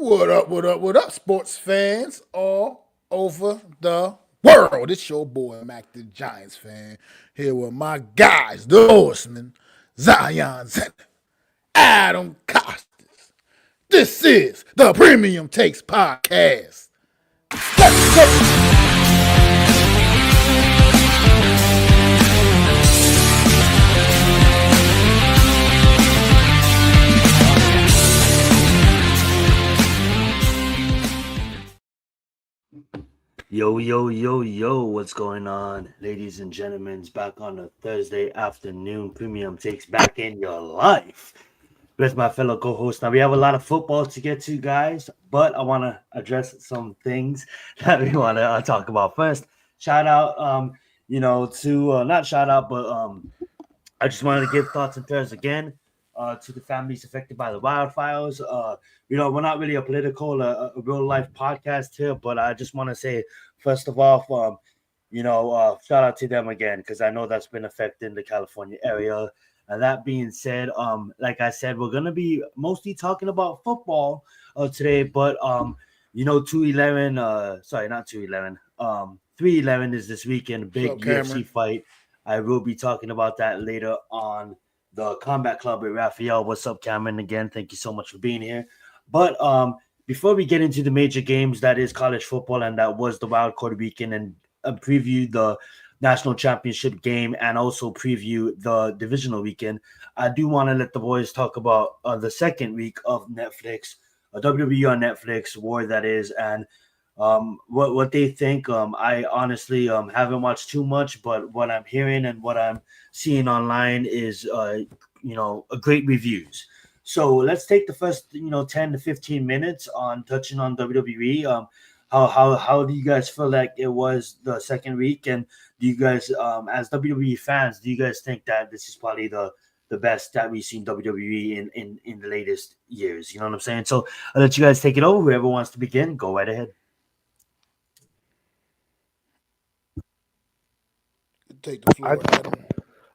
What up, what up, what up, sports fans all over the world? It's your boy, Mac the Giants fan, here with my guys, the horsemen, Zion Zenith, Adam Costas. This is the Premium Takes Podcast. Let's go! Yo, yo, yo, yo, what's going on, ladies and gentlemen? It's back on a Thursday afternoon. Premium Takes back in your life with my fellow co-host. Now, we have a lot of football to get to, guys, but I want to address some things that we want to talk about first. Shout out, not shout out, but I just wanted to give thoughts and prayers again to the families affected by the wildfires. We're not really a political, a real life podcast here, but I just want to say, first of all, shout out to them again, because I know that's been affecting the California area. And that being said, like I said, we're going to be mostly talking about football today, but 311 is this weekend, big UFC fight. I will be talking about that later on the Combat Club with Raphael. What's up, Cameron? Again, thank you so much for being here. But before we get into the major games, that is college football, and that was the wild card weekend, and preview the national championship game and also preview the divisional weekend, I do want to let the boys talk about the second week of Netflix, WWE on Netflix, War that is, and what they think. I honestly haven't watched too much, but what I'm hearing and what I'm seeing online is great reviews. So let's take the first 10 to 15 minutes on touching on WWE. How do you guys feel like it was the second week, and do you guys as WWE fans, do you guys think that this is probably the best that we've seen WWE in the latest years? You know what I'm saying? So I'll let you guys take it over. Whoever wants to begin, go right ahead. Take the floor.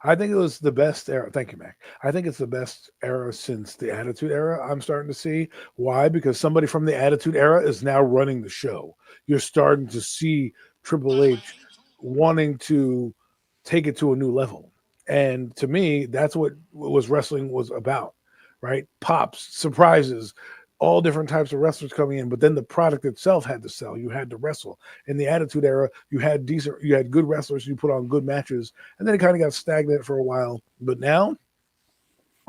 I think it was the best era. Thank you, Mac. I think it's the best era since the Attitude Era. I'm starting to see why, because somebody from the Attitude Era is now running the show. You're starting to see Triple H wanting to take it to a new level. And to me, that's what wrestling was about, right? Pops, surprises, all different types of wrestlers coming in, but then the product itself had to sell. You had to wrestle. In the Attitude Era, you had good wrestlers, you put on good matches, and then it kind of got stagnant for a while. But now,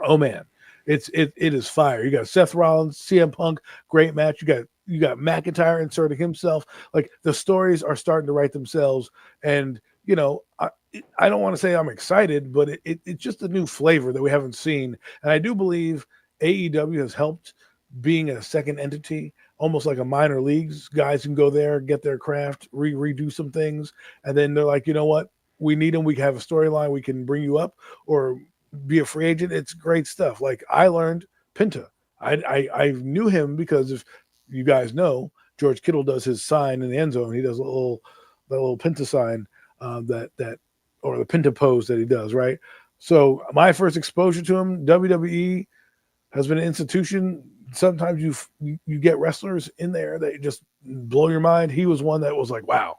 oh man, it is fire. You got Seth Rollins, CM Punk, great match. You got McIntyre inserting himself. Like, the stories are starting to write themselves, and I don't want to say I'm excited, but it's just a new flavor that we haven't seen. And I do believe AEW has helped being a second entity, almost like a minor leagues. Guys can go there, get their craft, redo some things, and then they're like, you know what? We need them. We can have a storyline. We can bring you up or be a free agent. It's great stuff. Like, I learned Pinta. I knew him because, if you guys know, George Kittle does his sign in the end zone. He does the little Pinta sign or the Pinta pose that he does, right? So my first exposure to him, WWE has been an institution. Sometimes you get wrestlers in there that just blow your mind. He was one that was like, wow.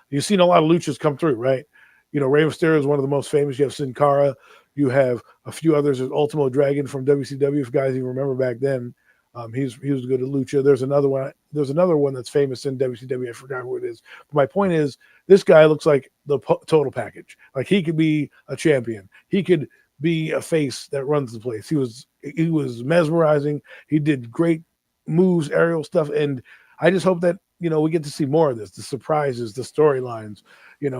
You've seen a lot of luchas come through, right? Rey Mysterio is one of the most famous. You have Sin Cara. You have a few others. There's Ultimo Dragon from WCW, if guys even remember back then. He was good at lucha. There's another one that's famous in WCW. I forgot who it is. But my point is, this guy looks like the total package. Like, he could be a champion. He could be a face that runs the place. He was mesmerizing. He did great moves, aerial stuff, and I just hope that we get to see more of this. The surprises, the storylines.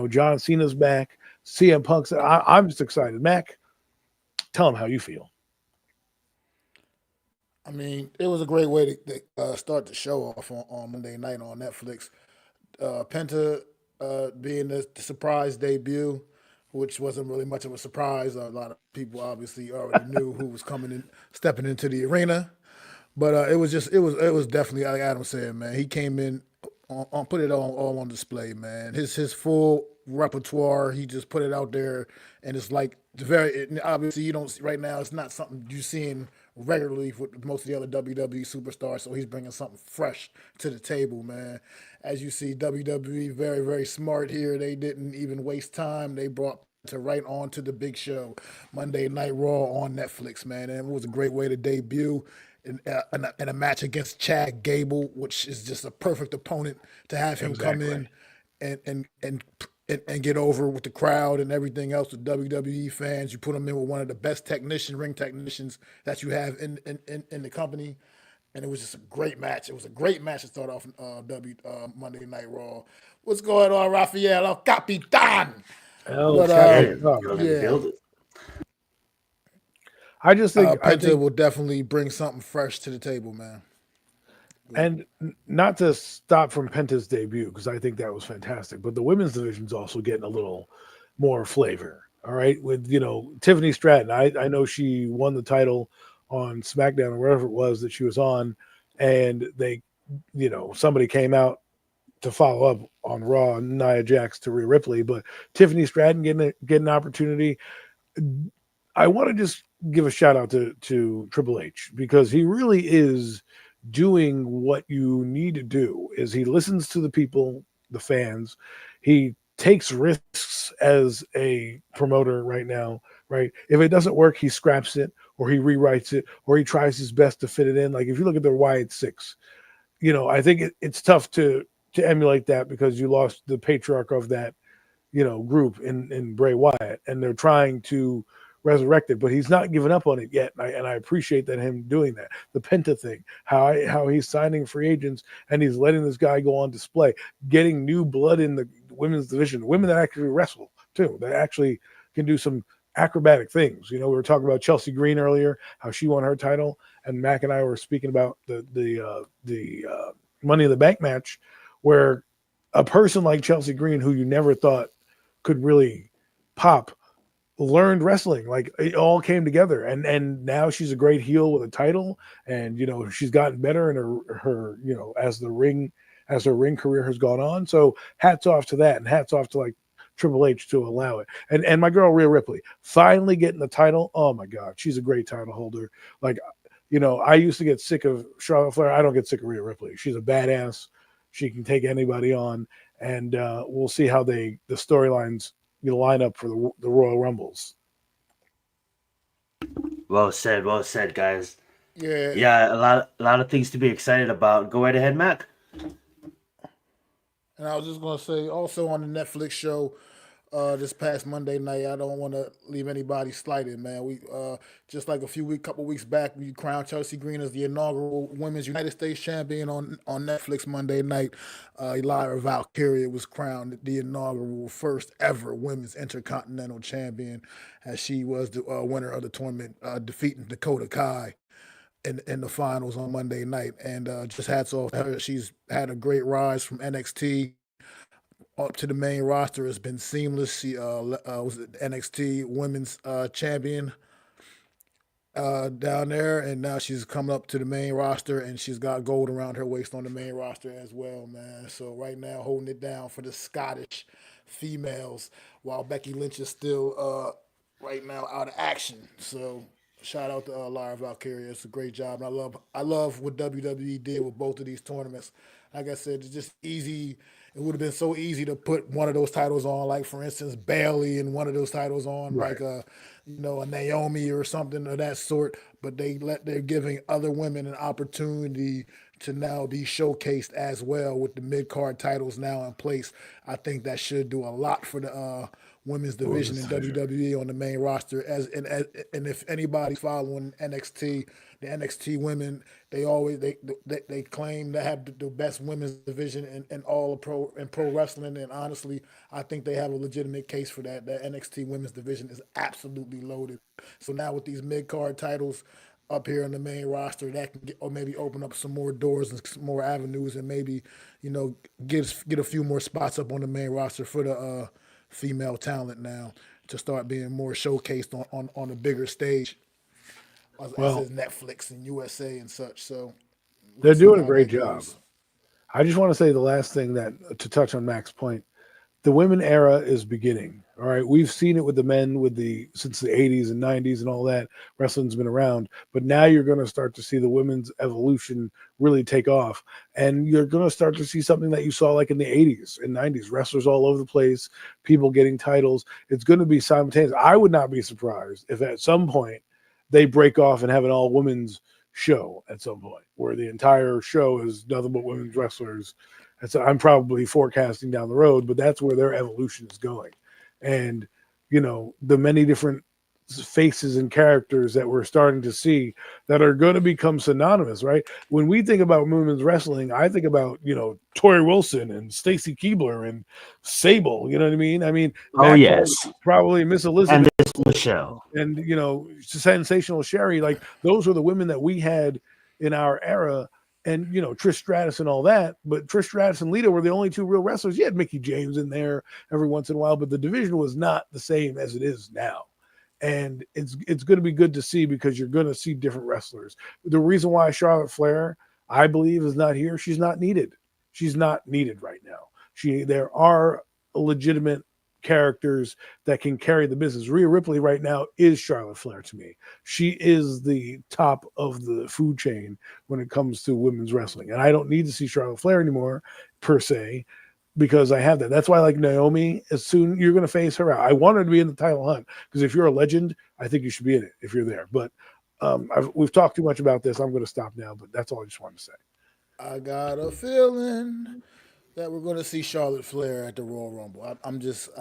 John Cena's back. CM Punk's. I'm just excited. Mac, tell him how you feel. I mean, it was a great way to start the show off on Monday night on Netflix. Penta being the surprise debut, which wasn't really much of a surprise. A lot of people obviously already knew who was stepping into the arena. But it was definitely, like Adam said, man. He came in, put it all on display, man. His full repertoire, he just put it out there, and it's like obviously you don't right now. It's not something you're seeing regularly with most of the other WWE superstars, so he's bringing something fresh to the table, man. As you see, WWE very, very smart here. They didn't even waste time. They brought to right on to the big show, Monday Night Raw on Netflix, man. And it was a great way to debut in a match against Chad Gable, which is just a perfect opponent to have him come in and get over with the crowd and everything else with WWE fans. You put him in with one of the best ring technicians that you have in the company. And it was just a great match. It was a great match to start off Monday Night Raw. What's going on, Rafael? El Capitan. But yeah. I just think Penta will definitely bring something fresh to the table, man. And not to stop from Penta's debut, because I think that was fantastic, but the women's division's also getting a little more flavor. All right. With, Tiffany Stratton, I know she won the title on SmackDown or wherever it was that she was on. And they, somebody came out to follow up on Raw, Nia Jax to Rhea Ripley, but Tiffany Stratton getting an opportunity. I want to just give a shout out to Triple H, because he really is doing what you need to do. Is he listens to the people, the fans. He takes risks as a promoter right now, right? If it doesn't work, he scraps it, or he rewrites it, or he tries his best to fit it in. Like if you look at the Wyatt Six, I think it's tough to emulate that, because you lost the patriarch of that, group in Bray Wyatt, and they're trying to resurrect it, but he's not given up on it yet. And I appreciate that him doing that. The Penta thing, how he's signing free agents and he's letting this guy go on display, getting new blood in the women's division, women that actually wrestle too, that actually can do some acrobatic things. We were talking about Chelsea Green earlier, how she won her title, and Mac and I were speaking about the Money in the Bank match, where a person like Chelsea Green, who you never thought could really pop, learned wrestling. Like it all came together, and now she's a great heel with a title, and she's gotten better in her as her ring career has gone on. So hats off to that, and hats off to like Triple H to allow it. And my girl Rhea Ripley finally getting the title. Oh my God, she's a great title holder. Like I used to get sick of Charlotte Flair. I don't get sick of Rhea Ripley. She's a badass. She can take anybody on, and we'll see how the storylines line up for the Royal Rumbles. Well said, guys. Yeah, a lot of things to be excited about. Go right ahead, Mac. And I was just gonna say, also on the Netflix show this past Monday night, I don't want to leave anybody slighted, man. We just like couple weeks back, we crowned Chelsea Green as the inaugural Women's United States Champion on Netflix Monday night. Lyra Valkyria was crowned the inaugural first ever Women's Intercontinental Champion, as she was the winner of the tournament, defeating Dakota Kai in the finals on Monday night. And just hats off to her. She's had a great rise from NXT up to the main roster. Has been seamless. She was NXT Women's Champion down there, and now she's coming up to the main roster, and she's got gold around her waist on the main roster as well, man. So right now, holding it down for the Scottish females, while Becky Lynch is still right now out of action. So shout out to Lyra Valkyria. It's a great job, and I love what WWE did with both of these tournaments. Like I said, it's just easy. It would have been so easy to put one of those titles on, like for instance, Bayley, and one of those titles on, right, like a Naomi or something of that sort. But they're giving other women an opportunity to now be showcased as well with the mid-card titles now in place. I think that should do a lot for the women's division in WWE on the main roster. And if anybody's following NXT, the NXT women, they claim to have the best women's division in all pro wrestling. And honestly, I think they have a legitimate case for that. The NXT women's division is absolutely loaded. So now with these mid-card titles up here on the main roster, that can or maybe open up some more doors and some more avenues, and maybe get a few more spots up on the main roster for the female talent now to start being more showcased on a bigger stage, as Netflix and USA and such. So they're doing a great job. I just want to say the last thing, that to touch on Mac's point, the women era is beginning. All right, we've seen it with the men since the 80s and 90s and all that. Wrestling's been around, but now you're going to start to see the women's evolution really take off, and you're going to start to see something that you saw like in the 80s and 90s, wrestlers all over the place, people getting titles. It's going to be simultaneous. I would not be surprised if at some point they break off and have an all women's show at some point where the entire show is nothing but women's wrestlers. And so I'm probably forecasting down the road, but that's where their evolution is going. And, the many different faces and characters that we're starting to see that are going to become synonymous, right? When we think about women's wrestling, I think about, Tori Wilson and Stacy Keibler and Sable, you know what I mean? I mean, yes. Probably Miss Elizabeth and Michelle and, Sensational Sherry. Like those were the women that we had in our era. And, Trish Stratus and all that. But Trish Stratus and Lita were the only two real wrestlers. You had Mickie James in there every once in a while, but the division was not the same as it is now. And it's going to be good to see because you're going to see different wrestlers. The reason why Charlotte Flair, I believe, is not here, she's not needed. She's not needed right now. There are legitimate characters that can carry the business. Rhea Ripley right now is Charlotte Flair to me. She is the top of the food chain when it comes to women's wrestling. And I don't need to see Charlotte Flair anymore, per se, because I have that. That's why, like Naomi, as soon you're going to face her out. I want her to be in the title hunt because if you're a legend, I think you should be in it if you're there. But we've talked too much about this. I'm going to stop now, but that's all I just wanted to say. I got a feeling that we're going to see Charlotte Flair at the Royal Rumble. I'm just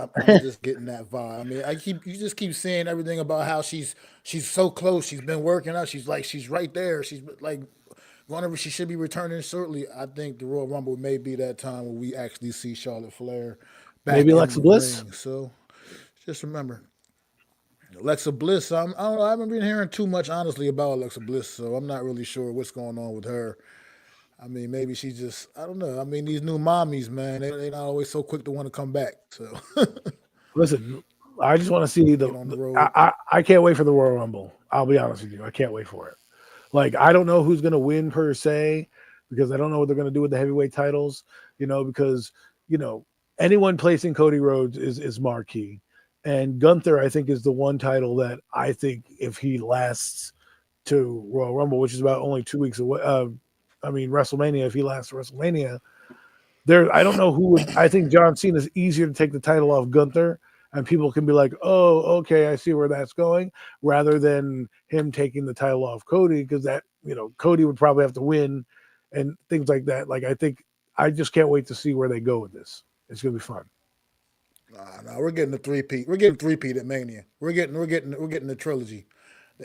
getting that vibe. I mean, you just keep seeing everything about how she's so close. She's been working out. She's right there. She's like whenever she should be returning shortly. I think the Royal Rumble may be that time where we actually see Charlotte Flair back maybe in Alexa the Bliss. ring. So just remember. Alexa Bliss, I don't know. I haven't been hearing too much, honestly, about Alexa Bliss, so I'm not really sure what's going on with her. I mean, maybe she just, I don't know. I mean, these new mommies, man, they're not always so quick to want to come back. So, listen, I just want to see I can't wait for the Royal Rumble. I'll be honest with you. I can't wait for it. Like, I don't know who's going to win per se because I don't know what they're going to do with the heavyweight titles, because, anyone placing Cody Rhodes is marquee. And Gunther, I think, is the one title that I think if he lasts to Royal Rumble, which is about only 2 weeks away, WrestleMania, if he lasts to WrestleMania, I don't know who would. I think John Cena is easier to take the title off Gunther, and people can be like, oh, okay, I see where that's going, rather than him taking the title off Cody, because that, Cody would probably have to win and things like that. Like, I just can't wait to see where they go with this. It's going to be fun. No, we're getting the three-peat. We're getting three-peat at Mania. We're getting the trilogy,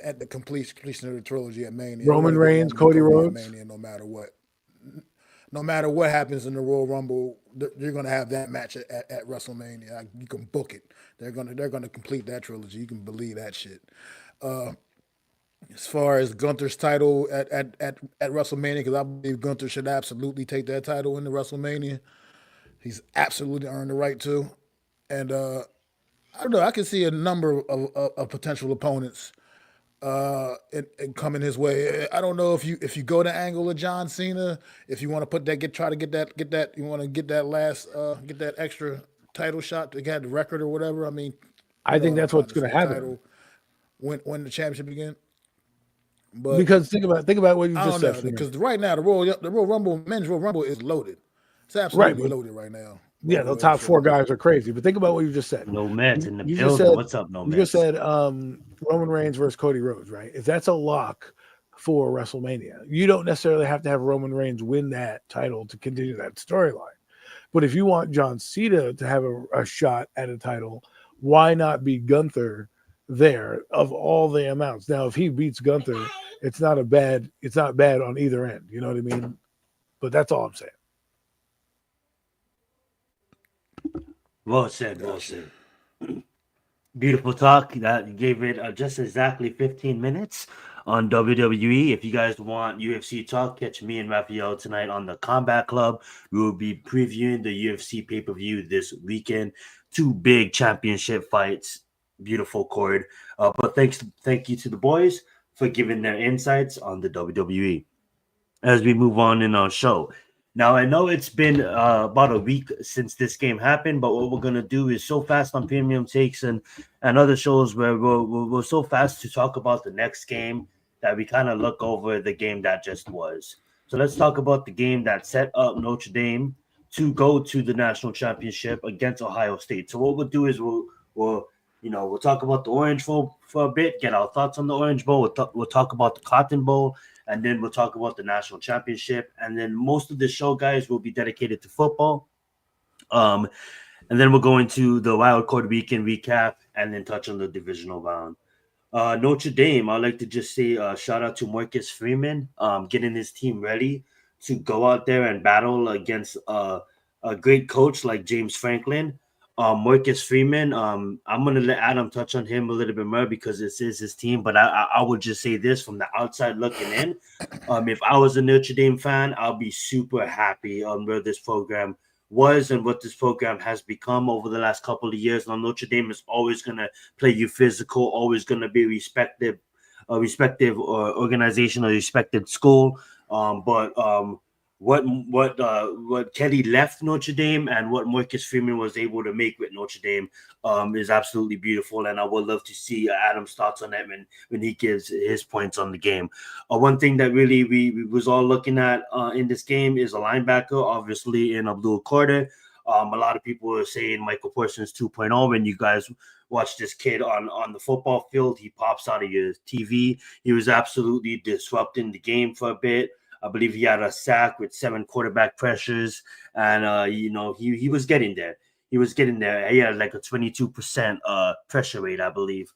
at the completion of the trilogy at Mania. Roman Reigns, Cody Rhodes. Mania, no matter what happens in the Royal Rumble, you're going to have that match at WrestleMania. You can book it. They're going to complete that trilogy. You can believe that shit. As far as Gunther's title at WrestleMania, because I believe Gunther should absolutely take that title into WrestleMania. He's absolutely earned the right to. And I don't know. I can see a number of potential opponents coming his way. I don't know if you go the angle of John Cena, if you want to put that, get that, you want to get that last, get that extra title shot to get the record or whatever. I mean, I think that's what's going to happen when the championship begins. But because think about what you just said. Because right now the Royal Rumble, men's Royal Rumble is loaded. It's absolutely loaded right now. Yeah, the top four guys are crazy. But think about what you just said. No Mets in the building. What's up, no Mets? You just said Roman Reigns versus Cody Rhodes, right? If that's a lock for WrestleMania, you don't necessarily have to have Roman Reigns win that title to continue that storyline. But if you want John Cena to have a shot at a title, why not be Gunther there of all the amounts? Now, if he beats Gunther, it's not bad on either end. You know what I mean? But that's all I'm saying. Well said. Beautiful talk. That gave it just exactly 15 minutes on WWE. If you guys want UFC talk, catch me and Raphael tonight on the Combat Club. We will be previewing the UFC pay-per-view this weekend. 2 big championship fights. Beautiful cord. But thank you to the boys for giving their insights on the WWE. As we move on in our show, Now, I know it's been about a week since this game happened, but what we're going to do is so fast on Premium Takes and other shows where we're so fast to talk about the next game that we kind of look over the game that just was. So let's talk about the game that set up Notre Dame to go to the national championship against Ohio State. So what we'll do is we'll talk about the Orange Bowl for a bit, get our thoughts on the Orange Bowl. We'll talk about the Cotton Bowl, and then we'll talk about the national championship. And then most of the show, guys, will be dedicated to football. And then we'll go into the wild card weekend recap and then touch on the divisional round. Notre Dame, I'd like to just say shout out to Marcus Freeman, getting his team ready to go out there and battle against a great coach like James Franklin. Marcus Freeman, I'm going to let Adam touch on him a little bit more because this is his team, but I would just say this from the outside looking in. If I was a Notre Dame fan, I'll be super happy on where this program was and what this program has become over the last couple of years. Now, Notre Dame is always going to play you physical, always going to be a respective organization or respected school. But what Kelly left Notre Dame and what Marcus Freeman was able to make with Notre Dame is absolutely beautiful, and I would love to see Adam's thoughts on that when he gives his points on the game. One thing that really we was all looking at in this game is a linebacker, obviously in Abdul Carter. A lot of people are saying Michael Parsons 2.0. When you guys watch this kid on the football field, he pops out of your TV. He was absolutely disrupting the game for a bit. I believe he had a sack with 7 quarterback pressures, and he was getting there. He was getting there. He had like a 22% pressure rate, I believe.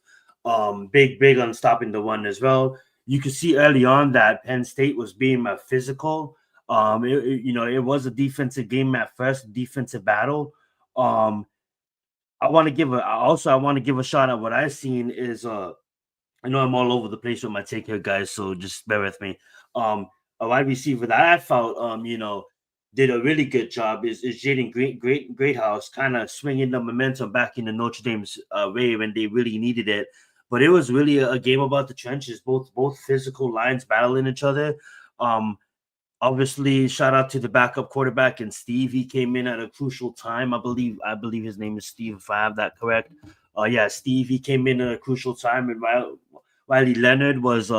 Big on stopping the run as well. You could see early on that Penn State was being physical. It was a defensive game at first, defensive battle. I want to give a shot at what I've seen is I know I'm all over the place with my take here, guys, so just bear with me. A wide receiver that I felt, did a really good job is Jaden Greathouse, kind of swinging the momentum back into Notre Dame's way when they really needed it. But it was really a game about the trenches, both physical lines battling each other. Obviously, shout out to the backup quarterback and Steve. He came in at a crucial time. I believe his name is Steve, if I have that correct. Steve. He came in at a crucial time, and Riley Leonard was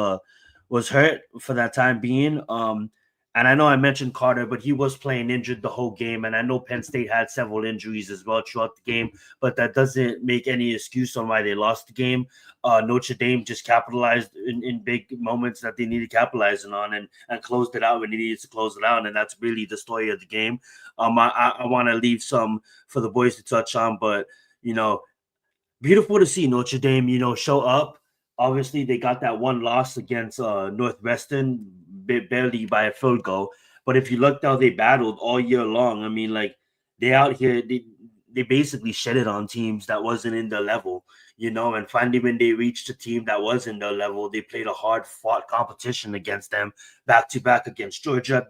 hurt for that time being. And I know I mentioned Carter, but he was playing injured the whole game. And I know Penn State had several injuries as well throughout the game, but that doesn't make any excuse on why they lost the game. Notre Dame just capitalized in big moments that they needed capitalizing on and closed it out when they needed to close it out. And that's really the story of the game. I want to leave some for the boys to touch on, but, beautiful to see Notre Dame, show up. Obviously, they got that one loss against Northwestern, barely by a field goal. But if you looked how they battled all year long, I mean, like, they out here, they basically shedded on teams that wasn't in their level, and finally when they reached a team that was in their level, they played a hard-fought competition against them, back-to-back against Georgia,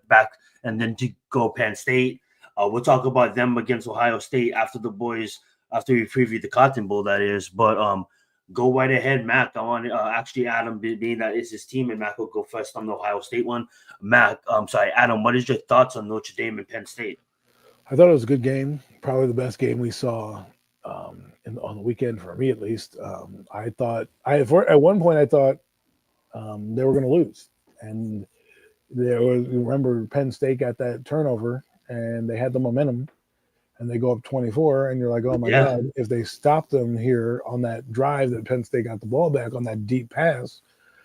and then to go Penn State. We'll talk about them against Ohio State after we preview the Cotton Bowl, that is. But go right ahead, Mac. I want actually Adam, being that is his team, and Mac will go first on the Ohio State one. Adam, what is your thoughts on Notre Dame and Penn State? I thought it was a good game, probably the best game we saw on the weekend for me, at least. At one point I thought they were going to lose, and remember Penn State got that turnover, and they had the momentum. And they go up 24, and you're like, oh, my God, if they stop them here on that drive that Penn State got the ball back on that deep pass,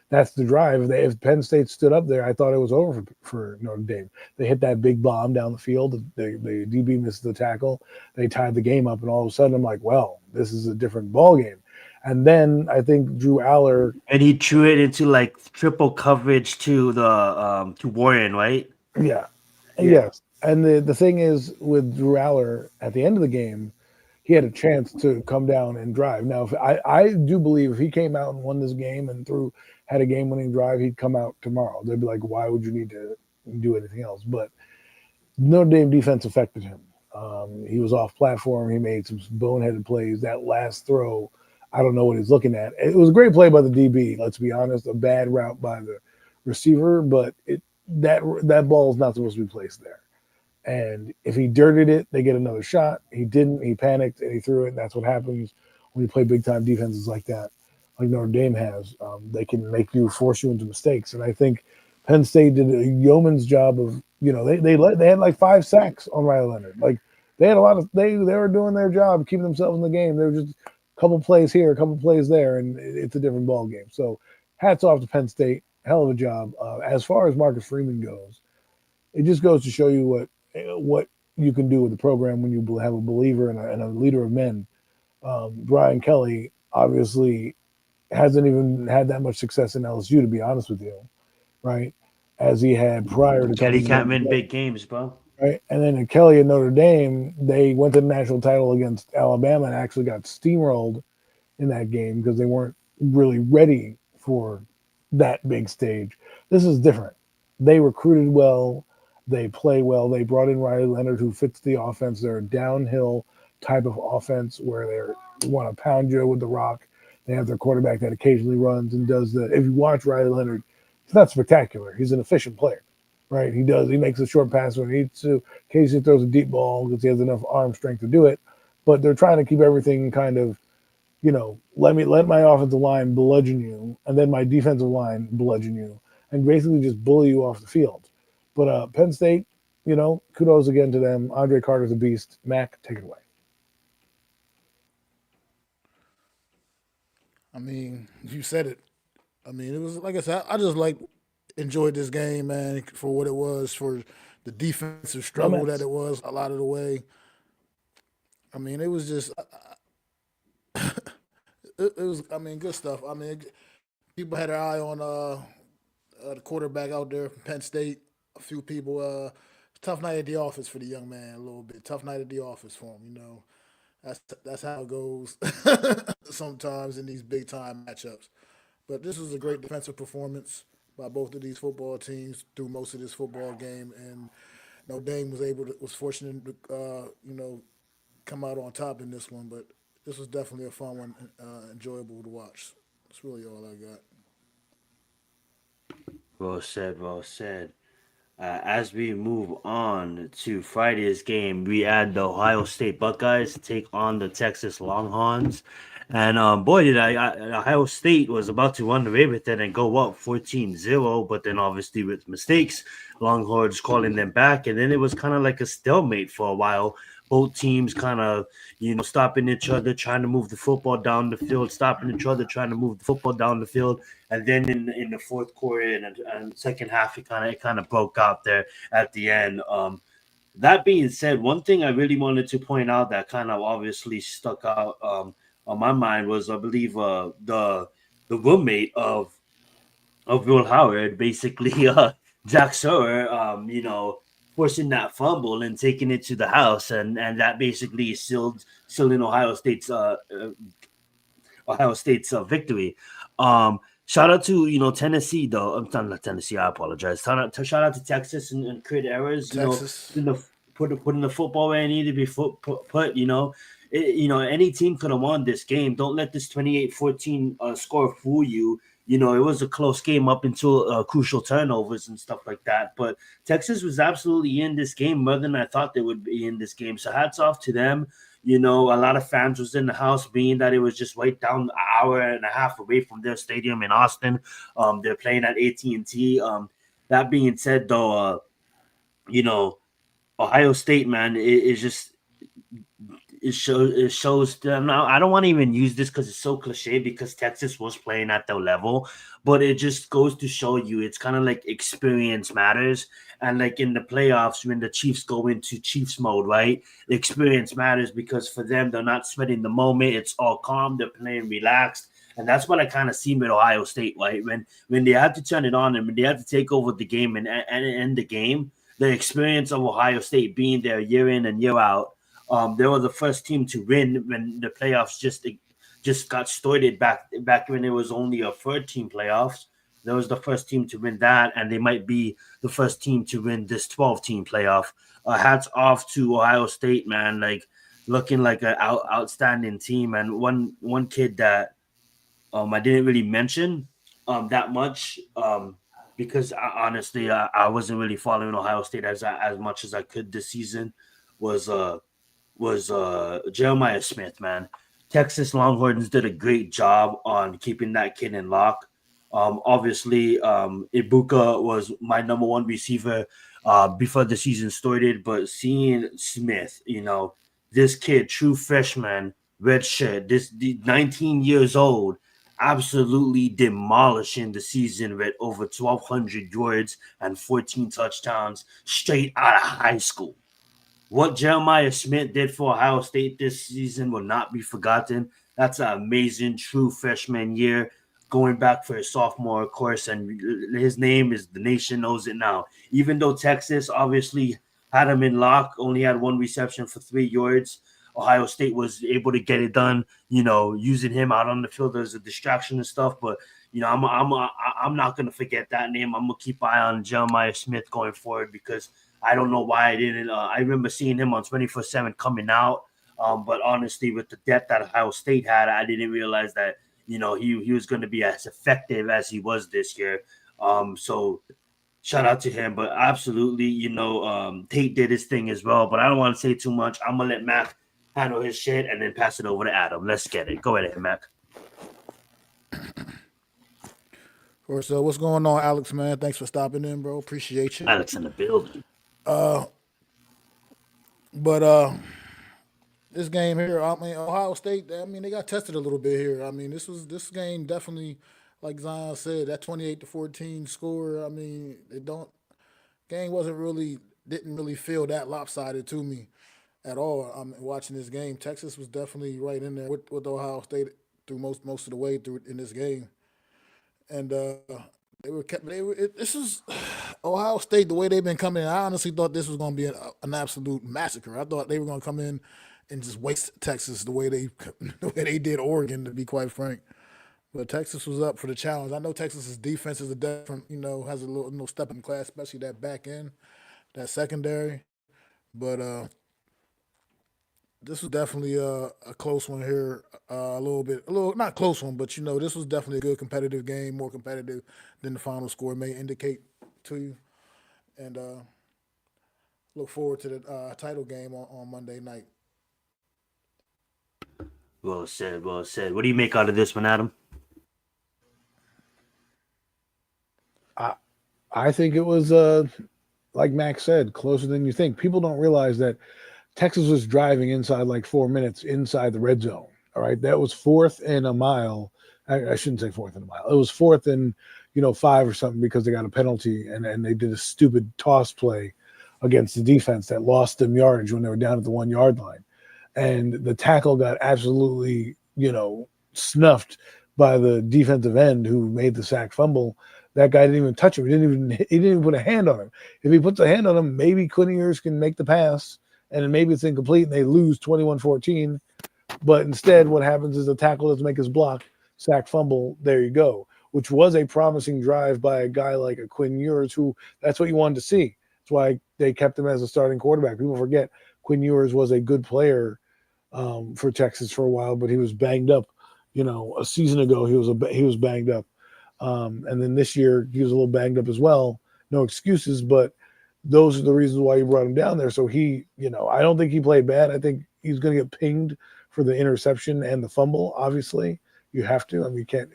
that's the drive. If Penn State stood up there, I thought it was over for Notre Dame. They hit that big bomb down the field. The DB missed the tackle. They tied the game up, and all of a sudden I'm like, well, this is a different ball game. And then I think Drew Aller. And he threw it into, like, triple coverage to Warren, right? Yeah. Yes. And the thing is, with Drew Aller, at the end of the game, he had a chance to come down and drive. Now, if I do believe if he came out and won this game and had a game-winning drive, he'd come out tomorrow. They'd be like, why would you need to do anything else? But Notre Dame defense affected him. He was off platform. He made some boneheaded plays. That last throw, I don't know what he's looking at. It was a great play by the DB, let's be honest, a bad route by the receiver, but that ball is not supposed to be placed there. And if he dirtied it, they get another shot. He didn't. He panicked and he threw it. And that's what happens when you play big time defenses like that, like Notre Dame has. They can force you into mistakes. And I think Penn State did a yeoman's job of, they had like 5 sacks on Riley Leonard. Like they had a lot of they were doing their job, keeping themselves in the game. They were just a couple plays here, a couple plays there, and it's a different ball game. So hats off to Penn State, hell of a job. As far as Marcus Freeman goes, it just goes to show you what you can do with the program when you have a believer and a leader of men. Brian Kelly obviously hasn't even had that much success in LSU, to be honest with you, right? As he had prior to Kelly can't win big games, bro. Right, and then Kelly and Notre Dame, they went to the national title against Alabama and actually got steamrolled in that game because they weren't really ready for that big stage. This is different. They recruited well. They play well. They brought in Riley Leonard, who fits the offense. They're a downhill type of offense where they want to pound you with the rock. They have their quarterback that occasionally runs and does that. If you watch Riley Leonard, he's not spectacular. He's an efficient player, right? He makes a short pass when he needs to. Occasionally throws a deep ball because he has enough arm strength to do it. But they're trying to keep everything kind of, let my offensive line bludgeon you, and then my defensive line bludgeon you, and basically just bully you off the field. But Penn State, kudos again to them. Andre Carter's a beast. Mac, take it away. I mean, you said it. I mean, it was like I said. I just enjoyed this game, man, for what it was, for the defensive struggle that it was a lot of the way. I mean, it was just, it was. I mean, good stuff. I mean, people had their eye on the quarterback out there from Penn State. A few people. Tough night at the office for the young man. A little bit tough night at the office for him. That's how it goes sometimes in these big time matchups. But this was a great defensive performance by both of these football teams through most of this football game, and Notre Dame was fortunate to come out on top in this one. But this was definitely a fun one, enjoyable to watch. That's really all I got. Well said, well said. As we move on to Friday's game, we add the Ohio State Buckeyes to take on the Texas Longhorns. And boy, Ohio State was about to run away with it and go up 14-0, but then obviously with mistakes, Longhorns calling them back. And then it was kind of like a stalemate for a while. Both teams kind of, stopping each other, trying to move the football down the field, stopping each other, trying to move the football down the field. And then in the fourth quarter and second half, it kind of broke out there at the end. That being said, one thing I really wanted to point out that kind of obviously stuck out on my mind was, I believe, the roommate of Will Howard, basically Jack Sawyer, forcing that fumble and taking it to the house, and that basically sealed in Ohio State's victory. Shout out to Tennessee though. I'm not Tennessee. I apologize. Shout out to Texas and create errors. Texas. Putting the football where it needed to be put. Any team could have won this game. Don't let this 28-14 score fool you. It was a close game up until crucial turnovers and stuff like that. But Texas was absolutely in this game more than I thought they would be in this game. So hats off to them. A lot of fans was in the house, being that it was just right down an hour and a half away from their stadium in Austin. They're playing at AT&T. That being said, though, Ohio State, man, it shows them. Now, I don't want to even use this because it's so cliche, because Texas was playing at their level, but it just goes to show you it's kind of like experience matters. And like in the playoffs, when the Chiefs go into Chiefs mode, right? The experience matters because for them, they're not sweating the moment. It's all calm. They're playing relaxed. And that's what I kind of see with Ohio State, right? When they had to turn it on and when they had to take over the game and end the game, the experience of Ohio State being there year in and year out, they were the first team to win when the playoffs just got started back when it was only a third team playoffs. They was the first team to win that, and they might be the first team to win this 12-team playoff. Hats off to Ohio State, man, like looking like an outstanding team. And one kid that I didn't really mention that much because honestly, I wasn't really following Ohio State as much as I could this season, was Jeremiah Smith, man. Texas Longhorns did a great job on keeping that kid in lock. Obviously, Ibuka was my number one receiver before the season started, but seeing Smith, this kid, true freshman, red shirt, 19 years old, absolutely demolishing the season with over 1,200 yards and 14 touchdowns straight out of high school. What Jeremiah Smith did for Ohio State this season will not be forgotten. That's an amazing true freshman year, going back for his sophomore course, and his name is, the nation knows it now. Even though Texas obviously had him in lock, only had one reception for 3 yards, Ohio State was able to get it done, using him out on the field as a distraction and stuff. But I'm not gonna forget that name. I'm gonna keep an eye on Jeremiah Smith going forward, because I don't know why I didn't. I remember seeing him on 24/7 coming out, but honestly, with the depth that Ohio State had, I didn't realize that he was going to be as effective as he was this year. So shout out to him. But absolutely, Tate did his thing as well. But I don't want to say too much. I'm gonna let Mac handle his shit and then pass it over to Adam. Let's get it. Go ahead, Mac. So what's going on, Alex, man? Thanks for stopping in, bro. Appreciate you. Alex in the building. But this game here, Ohio State, they got tested a little bit here. This game definitely, like Zion said, that 28-14 score. Game didn't really feel that lopsided to me at all. Watching this game, Texas was definitely right in there with Ohio State through most of the way through in this game, and this is Ohio State, the way they've been coming in. I honestly thought this was going to be an absolute massacre. I thought they were going to come in and just waste Texas the way they did Oregon, to be quite frank. But Texas was up for the challenge. I know Texas's defense is a different, has a little step in class, especially that back end, that secondary. But this was definitely a close one here, not close one, but this was definitely a good competitive game, more competitive than the final score may indicate to you. And look forward to the title game on Monday night. Well said, well said. What do you make out of this one, Adam? I think it was, like Max said, closer than you think. People don't realize that Texas was driving inside like 4 minutes inside the red zone. All right. That was 4th and a mile. I shouldn't say 4th and a mile. It was 4th and, 5 or something, because they got a penalty and they did a stupid toss play against the defense that lost them yardage when they were down at the 1 yard line. And the tackle got absolutely, snuffed by the defensive end who made the sack fumble. That guy didn't even touch him. He didn't even put a hand on him. If he puts a hand on him, maybe Quinn Ewers can make the pass, and then maybe it's incomplete and they lose 21-14. But instead, what happens is the tackle doesn't make his block, sack fumble, there you go, which was a promising drive by a guy like a Quinn Ewers, who that's what you wanted to see. That's why they kept him as a starting quarterback. People forget Quinn Ewers was a good player for Texas for a while, but he was banged up. A season ago, he was banged up. And then this year, he was a little banged up as well. No excuses, but those are the reasons why you brought him down there. So he, I don't think he played bad. I think he's going to get pinged for the interception and the fumble. Obviously, you have to. You can't.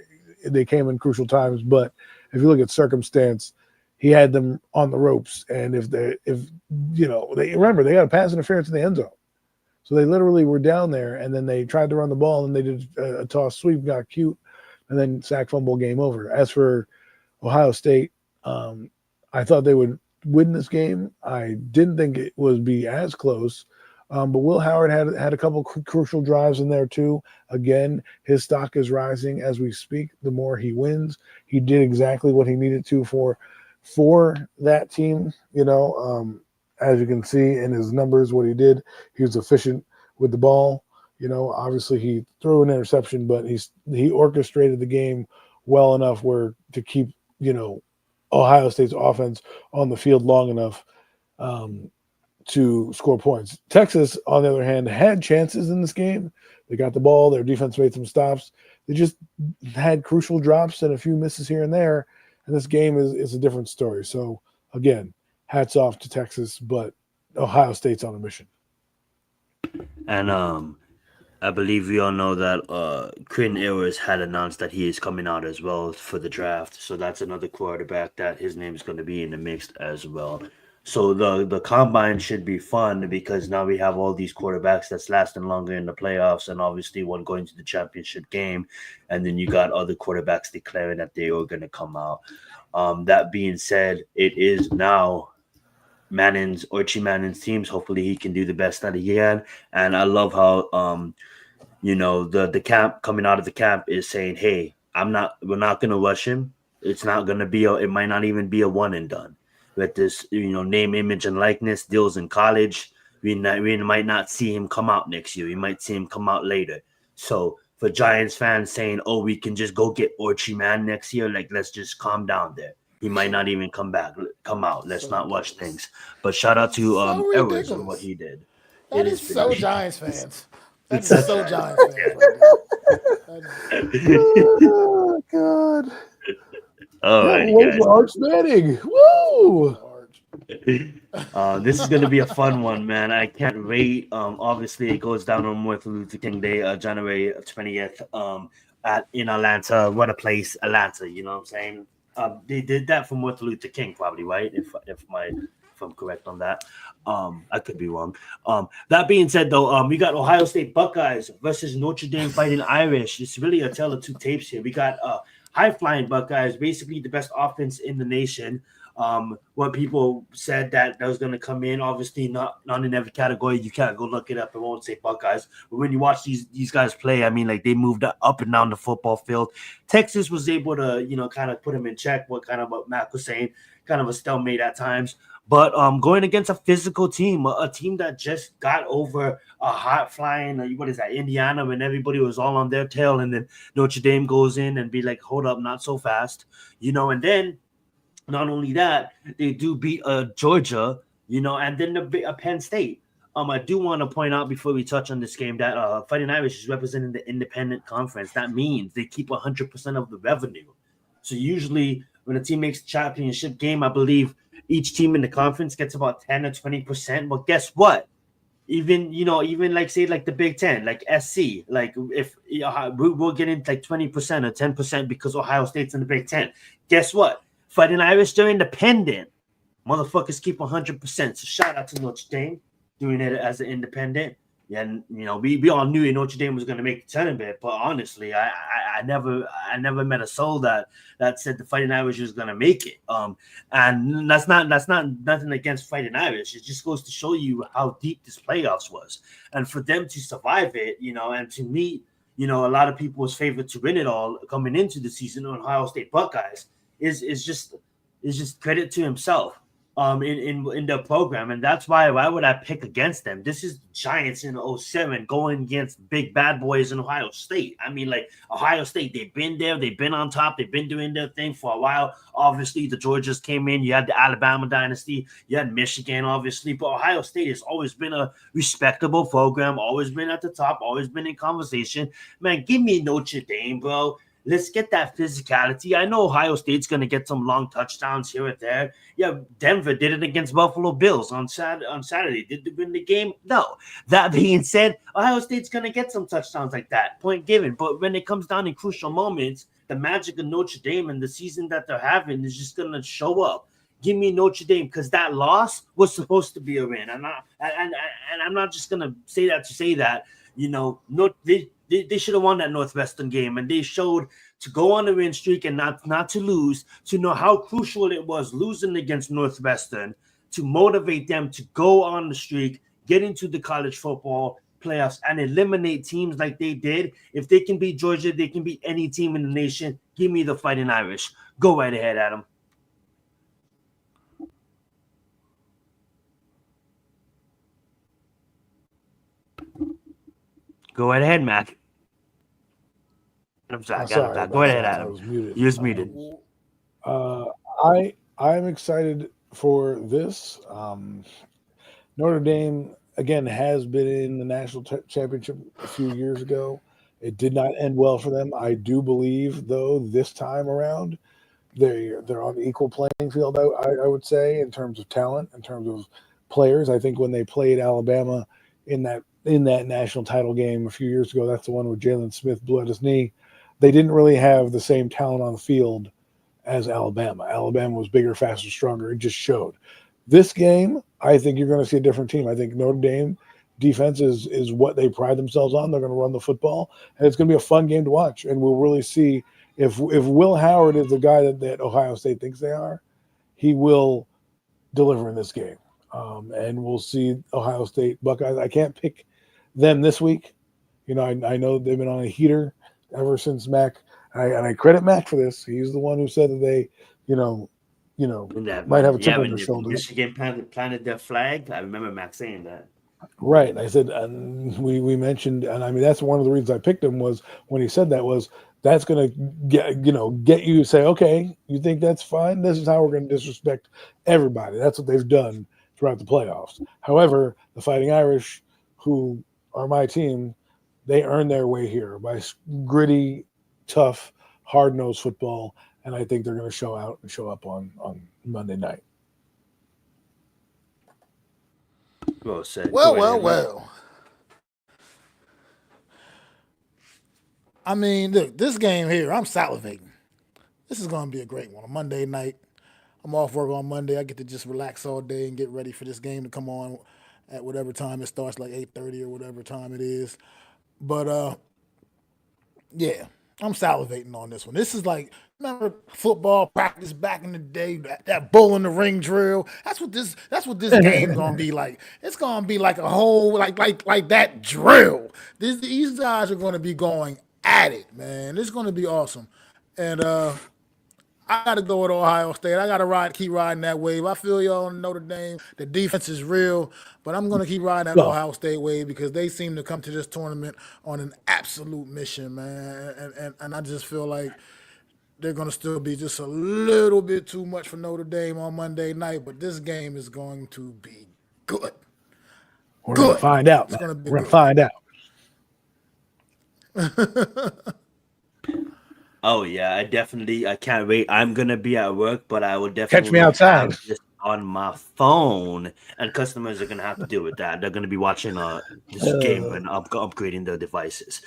They came in crucial times, but if you look at circumstance, he had them on the ropes. And they remember they got a pass interference in the end zone, so they literally were down there, and then they tried to run the ball, and they did a toss sweep, got cute, and then sack fumble, game over. As for Ohio State, I thought they would win this game. I didn't think it would be as close, but Will Howard had a couple crucial drives in there too. Again, his stock is rising as we speak. The more he wins, he did exactly what he needed to for that team. As you can see in his numbers, what he did, he was efficient with the ball. Obviously he threw an interception, but he orchestrated the game well enough to keep, Ohio State's offense on the field long enough to score points. Texas, on the other hand, had chances in this game. They got the ball. Their defense made some stops. They just had crucial drops and a few misses here and there. And this game is a different story. So, again, hats off to Texas, but Ohio State's on a mission. And I believe we all know that Quinn Ewers had announced that he is coming out as well for the draft. So that's another quarterback that his name is going to be in the mix as well. So the combine should be fun because now we have all these quarterbacks that's lasting longer in the playoffs, and obviously one going to the championship game, and then you got other quarterbacks declaring that they are going to come out. That being said, it is now Archie Manning's teams. Hopefully he can do the best that he can. And I love how the camp coming out of the camp is saying, hey, we're not gonna rush him. It's not gonna be it might not even be a one and done. With this, name, image, and likeness deals in college, we might not see him come out next year. We might see him come out later. So for Giants fans saying, oh, we can just go get Archie Mann next year, like let's just calm down there. He might not even come out. Let's not watch things. But shout out to Ewers and what he did. That is so Giants fans. That's so Giants fans. Oh, God. All right, guys. Arch Manning. Woo! This is going to be a fun one, man. I can't wait. Obviously, it goes down on Martin Luther King Day, January 20th in Atlanta. What a place, Atlanta. You know what I'm saying? They did that for Martin Luther King, probably, right? If I'm correct on that. I could be wrong. That being said, though, we got Ohio State Buckeyes versus Notre Dame Fighting Irish. It's really a tale of two tapes here. We got high-flying Buckeyes, basically the best offense in the nation. What people said that was going to come in, obviously not in every category. You can't go look it up. It won't say Buckeyes. But when you watch these guys play, I mean, like they moved up and down the football field. Texas was able to, kind of put them in check. What Mac was saying, kind of a stalemate at times. But going against a physical team, a team that just got over a hot flying, Indiana, when everybody was all on their tail, and then Notre Dame goes in and be like, hold up, not so fast, and then not only that, they do beat Georgia, and then Penn State. I do want to point out before we touch on this game that Fighting Irish is representing the independent conference. That means they keep 100% of the revenue. So usually when a team makes a championship game, I believe each team in the conference gets about 10 or 20%. But guess what? Even like say like the Big Ten, like SC, like if we're getting like 20% or 10% because Ohio State's in the Big Ten. Guess what? Fighting Irish, they're independent. Motherfuckers keep 100%. So shout out to Notre Dame doing it as an independent. And we all knew Notre Dame was going to make the tournament, but honestly, I never met a soul that said the Fighting Irish was going to make it. And that's not nothing against Fighting Irish. It just goes to show you how deep this playoffs was, and for them to survive it, and to meet, a lot of people's favorite to win it all coming into the season, Ohio State Buckeyes, is just credit to himself. In their program, and that's why would I pick against them? This is Giants in 07 going against big bad boys in Ohio State. I mean, like Ohio State, they've been there, they've been on top, they've been doing their thing for a while. Obviously, the Georgias came in, you had the Alabama dynasty, you had Michigan, obviously, but Ohio State has always been a respectable program, always been at the top, always been in conversation. Man, give me Notre Dame, bro. Let's get that physicality. I know Ohio State's going to get some long touchdowns here or there. Yeah, Denver did it against Buffalo Bills on Saturday. Did they win the game? No. That being said, Ohio State's going to get some touchdowns like that, point given. But when it comes down in crucial moments, the magic of Notre Dame and the season that they're having is just going to show up. Give me Notre Dame, because that loss was supposed to be a win. And I'm not just going to say that to say that. They should have won that Northwestern game, and they showed to go on a win streak and not to lose, to know how crucial it was losing against Northwestern to motivate them to go on the streak, get into the college football playoffs, and eliminate teams like they did. If they can beat Georgia, they can beat any team in the nation. Give me the Fighting Irish. Go right ahead, Adam. Go right ahead, Mac. I'm sorry. Go ahead, Adam. You was muted. I'm excited for this. Notre Dame, again, has been in the national championship a few years ago. It did not end well for them. I do believe, though, this time around, they're on the equal playing field. I would say in terms of talent, in terms of players. I think when they played Alabama in that national title game a few years ago, that's the one where Jalen Smith blew out his knee. They didn't really have the same talent on the field as Alabama. Alabama was bigger, faster, stronger. It just showed. This game, I think you're going to see a different team. I think Notre Dame defense is what they pride themselves on. They're going to run the football, and it's going to be a fun game to watch. And we'll really see if Will Howard is the guy that Ohio State thinks they are, he will deliver in this game. And we'll see Ohio State Buckeyes. I can't pick them this week. You know, I know they've been on a heater ever since Mac. And I credit Mac for this. He's the one who said that they, might have a chip on their shoulder. Michigan planted their flag. I remember Mac saying that. Right. And I said, and we mentioned, and I mean, that's one of the reasons I picked him was when he said that was that's going to get you to say, okay, you think that's fine? This is how we're going to disrespect everybody. That's what they've done throughout the playoffs. However, the Fighting Irish, who are my team, they earn their way here by gritty, tough, hard-nosed football, and I think they're going to show up on Monday night. Well said. Well. I mean, look, this game here, I'm salivating. This is going to be a great one. On Monday night, I'm off work on Monday. I get to just relax all day and get ready for this game to come on at whatever time it starts, like 8:30 or whatever time it is. But, yeah, I'm salivating on this one. This is like, remember football practice back in the day, that bull in the ring drill? That's what this game's gonna be like. It's gonna be like a whole like that drill. These guys are gonna be going at it, man. It's gonna be awesome. And I got to go with Ohio State. I got to keep riding that wave. I feel y'all in Notre Dame. The defense is real, but I'm going to keep riding that Ohio State wave because they seem to come to this tournament on an absolute mission, man. And I just feel like they're going to still be just a little bit too much for Notre Dame on Monday night, but this game is going to be good. We're going to find out. We're going to find out. Oh yeah, I can't wait. I'm gonna be at work, but I will definitely catch me outside on my phone, and customers are gonna have to deal with that. They're gonna be watching this game and upgrading their devices.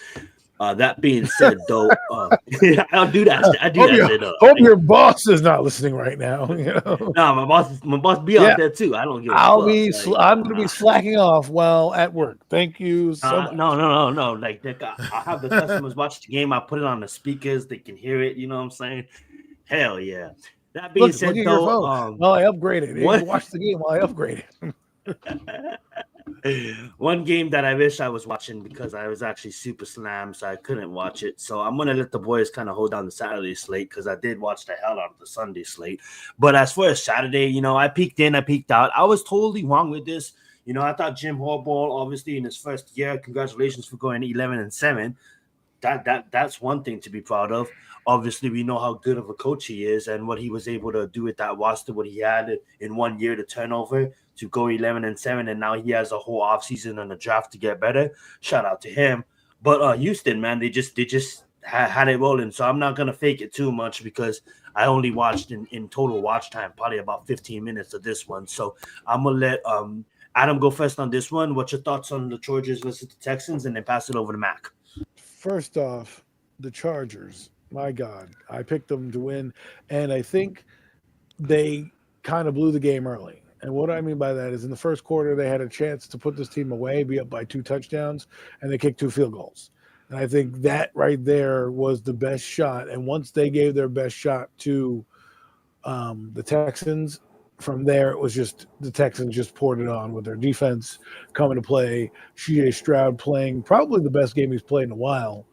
That being said, though, I'll do that. Hope your boss is not listening right now. You know? No, my boss be out there too. I don't give. I'm going to be slacking off while at work. Thank you so much. No. Like I have the customers watch the game. I put it on the speakers. They can hear it. You know what I'm saying? Hell yeah. That being said, though, while I upgraded, you watch the game while I upgraded. One game that I wish I was watching because I was actually super slammed, so I couldn't watch it. So I'm gonna let the boys kind of hold down the Saturday slate because I did watch the hell out of the Sunday slate. But as far as Saturday, I peeked in, I peeked out. I was totally wrong with this. I thought Jim Harbaugh, obviously in his first year, congratulations for going 11-7. That's one thing to be proud of. Obviously, we know how good of a coach he is and what he was able to do with that roster, what he had in 1 year to turn over to go 11-7, and now he has a whole offseason and a draft to get better. Shout out to him. But Houston, man, they just had it rolling. So I'm not gonna fake it too much because I only watched in total watch time probably about 15 minutes of this one. So I'm gonna let Adam go first on this one. What's your thoughts on the Chargers versus the Texans, and then pass it over to Mac? First off, the Chargers. My God, I picked them to win, and I think they kind of blew the game early. And what I mean by that is in the first quarter, they had a chance to put this team away, be up by 2 touchdowns, and they kicked 2 field goals. And I think that right there was the best shot. And once they gave their best shot to the Texans, from there, it was just the Texans just poured it on with their defense coming to play. C.J. Stroud playing probably the best game he's played in a while.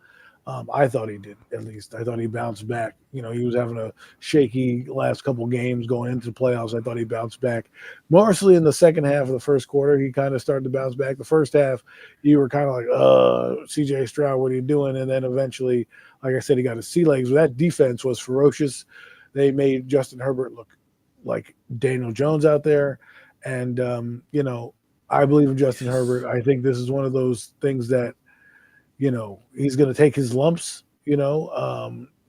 I thought he did, at least. I thought he bounced back. He was having a shaky last couple games going into the playoffs. I thought he bounced back. Mostly in the second half of the first quarter, he kind of started to bounce back. The first half, you were kind of like, C.J. Stroud, what are you doing? And then eventually, like I said, he got his sea legs. That defense was ferocious. They made Justin Herbert look like Daniel Jones out there. And, I believe in Justin Herbert. I think this is one of those things that, he's going to take his lumps,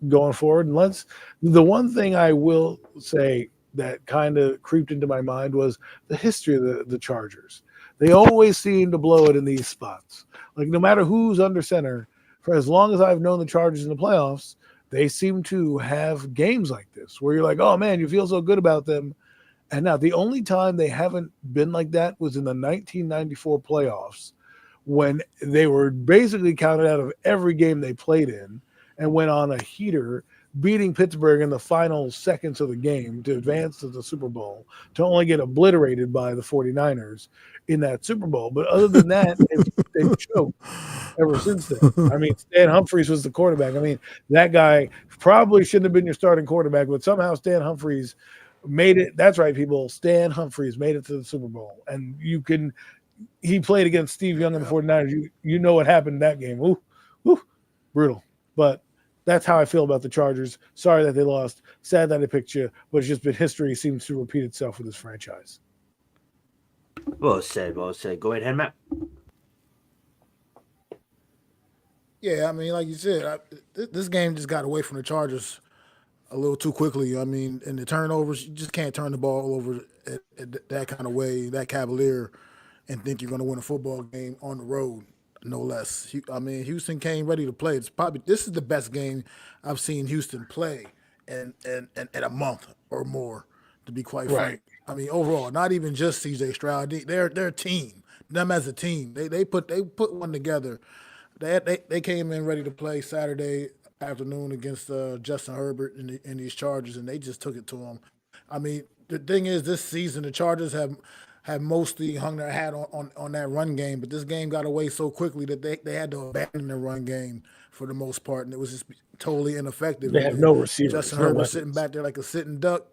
going forward. And the one thing I will say that kind of creeped into my mind was the history of the Chargers. They always seem to blow it in these spots. Like no matter who's under center, for as long as I've known the Chargers in the playoffs, they seem to have games like this where you're like, oh man, you feel so good about them. And now the only time they haven't been like that was in the 1994 playoffs when they were basically counted out of every game they played in and went on a heater, beating Pittsburgh in the final seconds of the game to advance to the Super Bowl, to only get obliterated by the 49ers in that Super Bowl. But other than that, they've choked ever since then. I mean, Stan Humphries was the quarterback. I mean, that guy probably shouldn't have been your starting quarterback, but somehow Stan Humphries made it. That's right, people. Stan Humphries made it to the Super Bowl. And he played against Steve Young and the 49ers. You know what happened in that game. Ooh, brutal. But that's how I feel about the Chargers. Sorry that they lost. Sad that I picked you, but it's just been history seems to repeat itself with this franchise. Well said. Go ahead, Matt. Yeah, I mean, like you said, this game just got away from the Chargers a little too quickly. I mean, in the turnovers, you just can't turn the ball over at that kind of way, that cavalier, and think you're going to win a football game on the road, no less. I mean, Houston came ready to play. This is the best game I've seen Houston play in a month or more, to be quite frank. I mean, overall, not even just C.J. Stroud. Their team, them as a team, they put one together. They came in ready to play Saturday afternoon against Justin Herbert and these Chargers, and they just took it to them. I mean, the thing is, this season the Chargers have mostly hung their hat on that run game, but this game got away so quickly that they had to abandon the run game for the most part, and it was just totally ineffective. They have no receivers. Justin Herbert sitting back there like a sitting duck.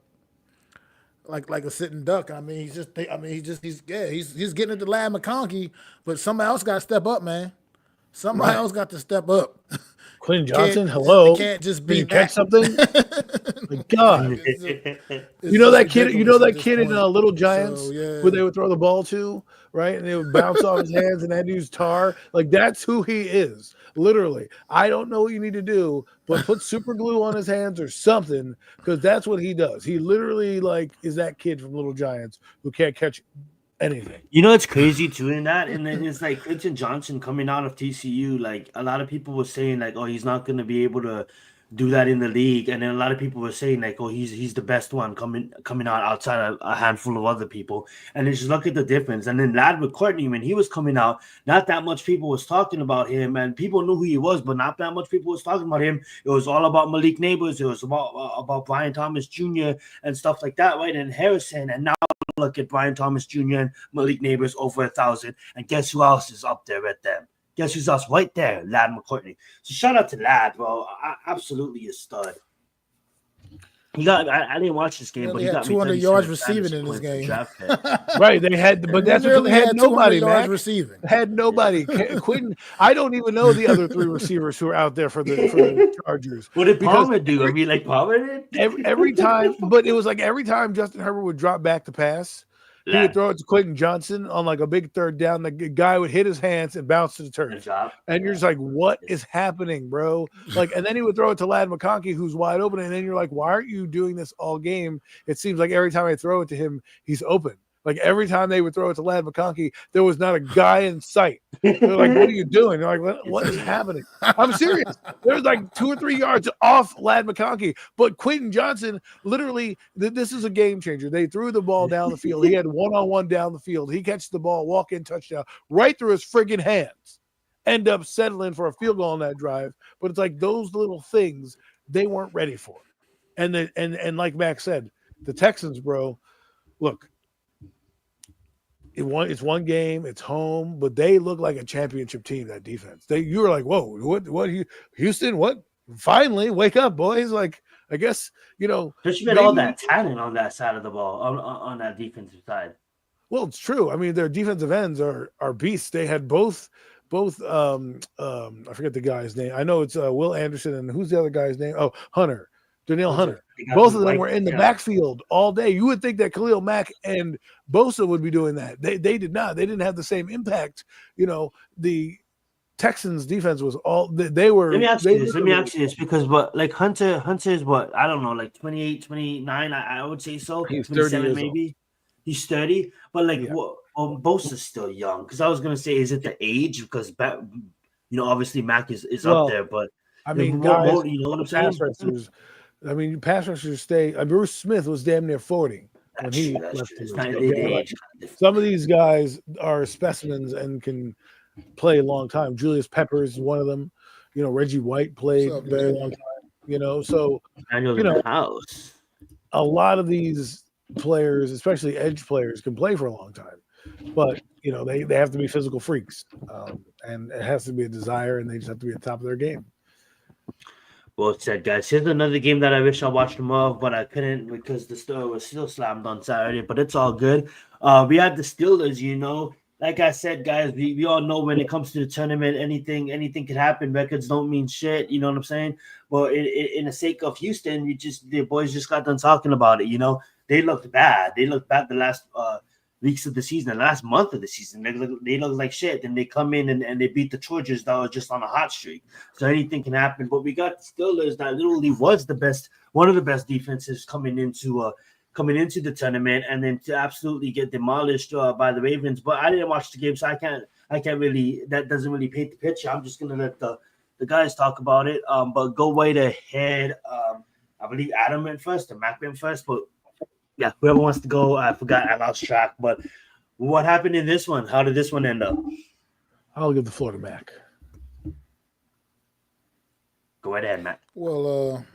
Like a sitting duck. I mean, he's getting it to Lad McConkey, but somebody else got to step up, man. Somebody else got to step up. Quentin Johnson, hello. You can't just be Did you catch something? My God. You know that kid in Little Giants who they would throw the ball to, right? And they would bounce off his hands and they'd use tar. Like, that's who he is. Literally. I don't know what you need to do, but put super glue on his hands or something, because that's what he does. He literally is that kid from Little Giants who can't catch anything. You know, it's crazy too in that, and then it's like Quentin Johnson coming out of TCU. Like, a lot of people were saying like, oh, he's not going to be able to do that in the league, and then a lot of people were saying like, oh, he's the best one coming out outside of a handful of other people. And then just look at the difference. And then Lad McCourtney, when he was coming out, not that much people was talking about him, and people knew who he was, but not that much people was talking about him. It was all about Malik Neighbors. It was about Brian Thomas Jr. and stuff like that, right? And Harrison, and now look at Brian Thomas Jr. and Malik Neighbors over 1,000. And guess who else is up there at them? Guess who's else right there? Lad McCourtney. So shout out to Lad, bro. Absolutely a stud. I didn't watch this game, but he got 200 yards receiving in this game. Right, they had, but that's what they had nobody. Yards receiving. Had nobody. Quentin. I don't even know the other three receivers who are out there for the Chargers. What did Palmer do? I mean, like Palmer did every time, but it was like every time Justin Herbert would drop back to pass, he would throw it to Quentin Johnson on like a big third down. The guy would hit his hands and bounce to the turf. And you're just like, what is happening, bro? Like, and then he would throw it to Lad McConkey, who's wide open. And then you're like, why aren't you doing this all game? It seems like every time I throw it to him, he's open. Like every time they would throw it to Lad McConkey, there was not a guy in sight. They're like, what are you doing? They're like, what is happening? I'm serious. There's like 2 or 3 yards off Lad McConkey. But Quentin Johnson, literally, this is a game changer. They threw the ball down the field. He had one-on-one down the field. He catches the ball, walk-in touchdown, right through his friggin' hands. End up settling for a field goal on that drive. But it's like those little things they weren't ready for. And like Max said, the Texans, bro, look, it's one game, it's home, but they look like a championship team, that defense. You were like, whoa, what Houston, what? Finally, wake up, boys. Like, I guess, there's been all that talent on that side of the ball, on that defensive side. Well, it's true. I mean, their defensive ends are beasts. They had both I forget the guy's name. I know it's Will Anderson, and who's the other guy's name? Oh, Hunter. Danielle Hunter. Both of them were in the backfield all day. You would think that Khalil Mack and Bosa would be doing that. They did not. They didn't have the same impact. The Texans defense was all they were. Let me ask you this because like Hunter is what, I don't know, like 28, 29, I would say so. He's 27 30 maybe. Old. He's 30, but like yeah. Bosa's still young. Because I was gonna say, is it the age? Because obviously Mac is up there, but I mean, guys, you know what I'm saying? Pass rushers stay. Bruce Smith was damn near 40 when he left. Some of these guys are specimens and can play a long time. Julius Peppers is one of them. Reggie White played a very long time. So house. A lot of these players, especially edge players, can play for a long time. But they have to be physical freaks, and it has to be a desire, and they just have to be at the top of their game. Well said, guys. Here's another game that I wish I watched more of, but I couldn't because the store was still slammed on Saturday. But it's all good. We had the Steelers. Like I said, guys, we all know when it comes to the tournament, anything can happen. Records don't mean shit. You know what I'm saying? But in the sake of Houston, the boys just got done talking about it. They looked bad. They looked bad the last weeks of the season, the last month of the season. They look like shit. And they come in and they beat the Chargers that was just on a hot streak. So anything can happen. But we got the Steelers that literally was one of the best defenses coming into the tournament, and then to absolutely get demolished by the Ravens. But I didn't watch the game, so I can't really, that doesn't really paint the picture. I'm just gonna let the guys talk about it. But go right ahead. I believe Adam went first or Mac went first, but yeah, whoever wants to go. I forgot, I lost track. But what happened in this one? How did this one end up? I'll give the floor to Mac. Go right ahead, Mac. Well,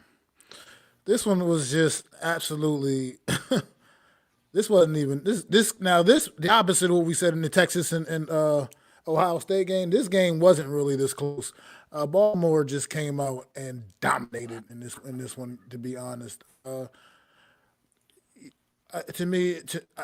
this one was just absolutely. This wasn't even this. Now this the opposite of what we said in the Texas and Ohio State game. This game wasn't really this close. Baltimore just came out and dominated in this one. To be honest, to me,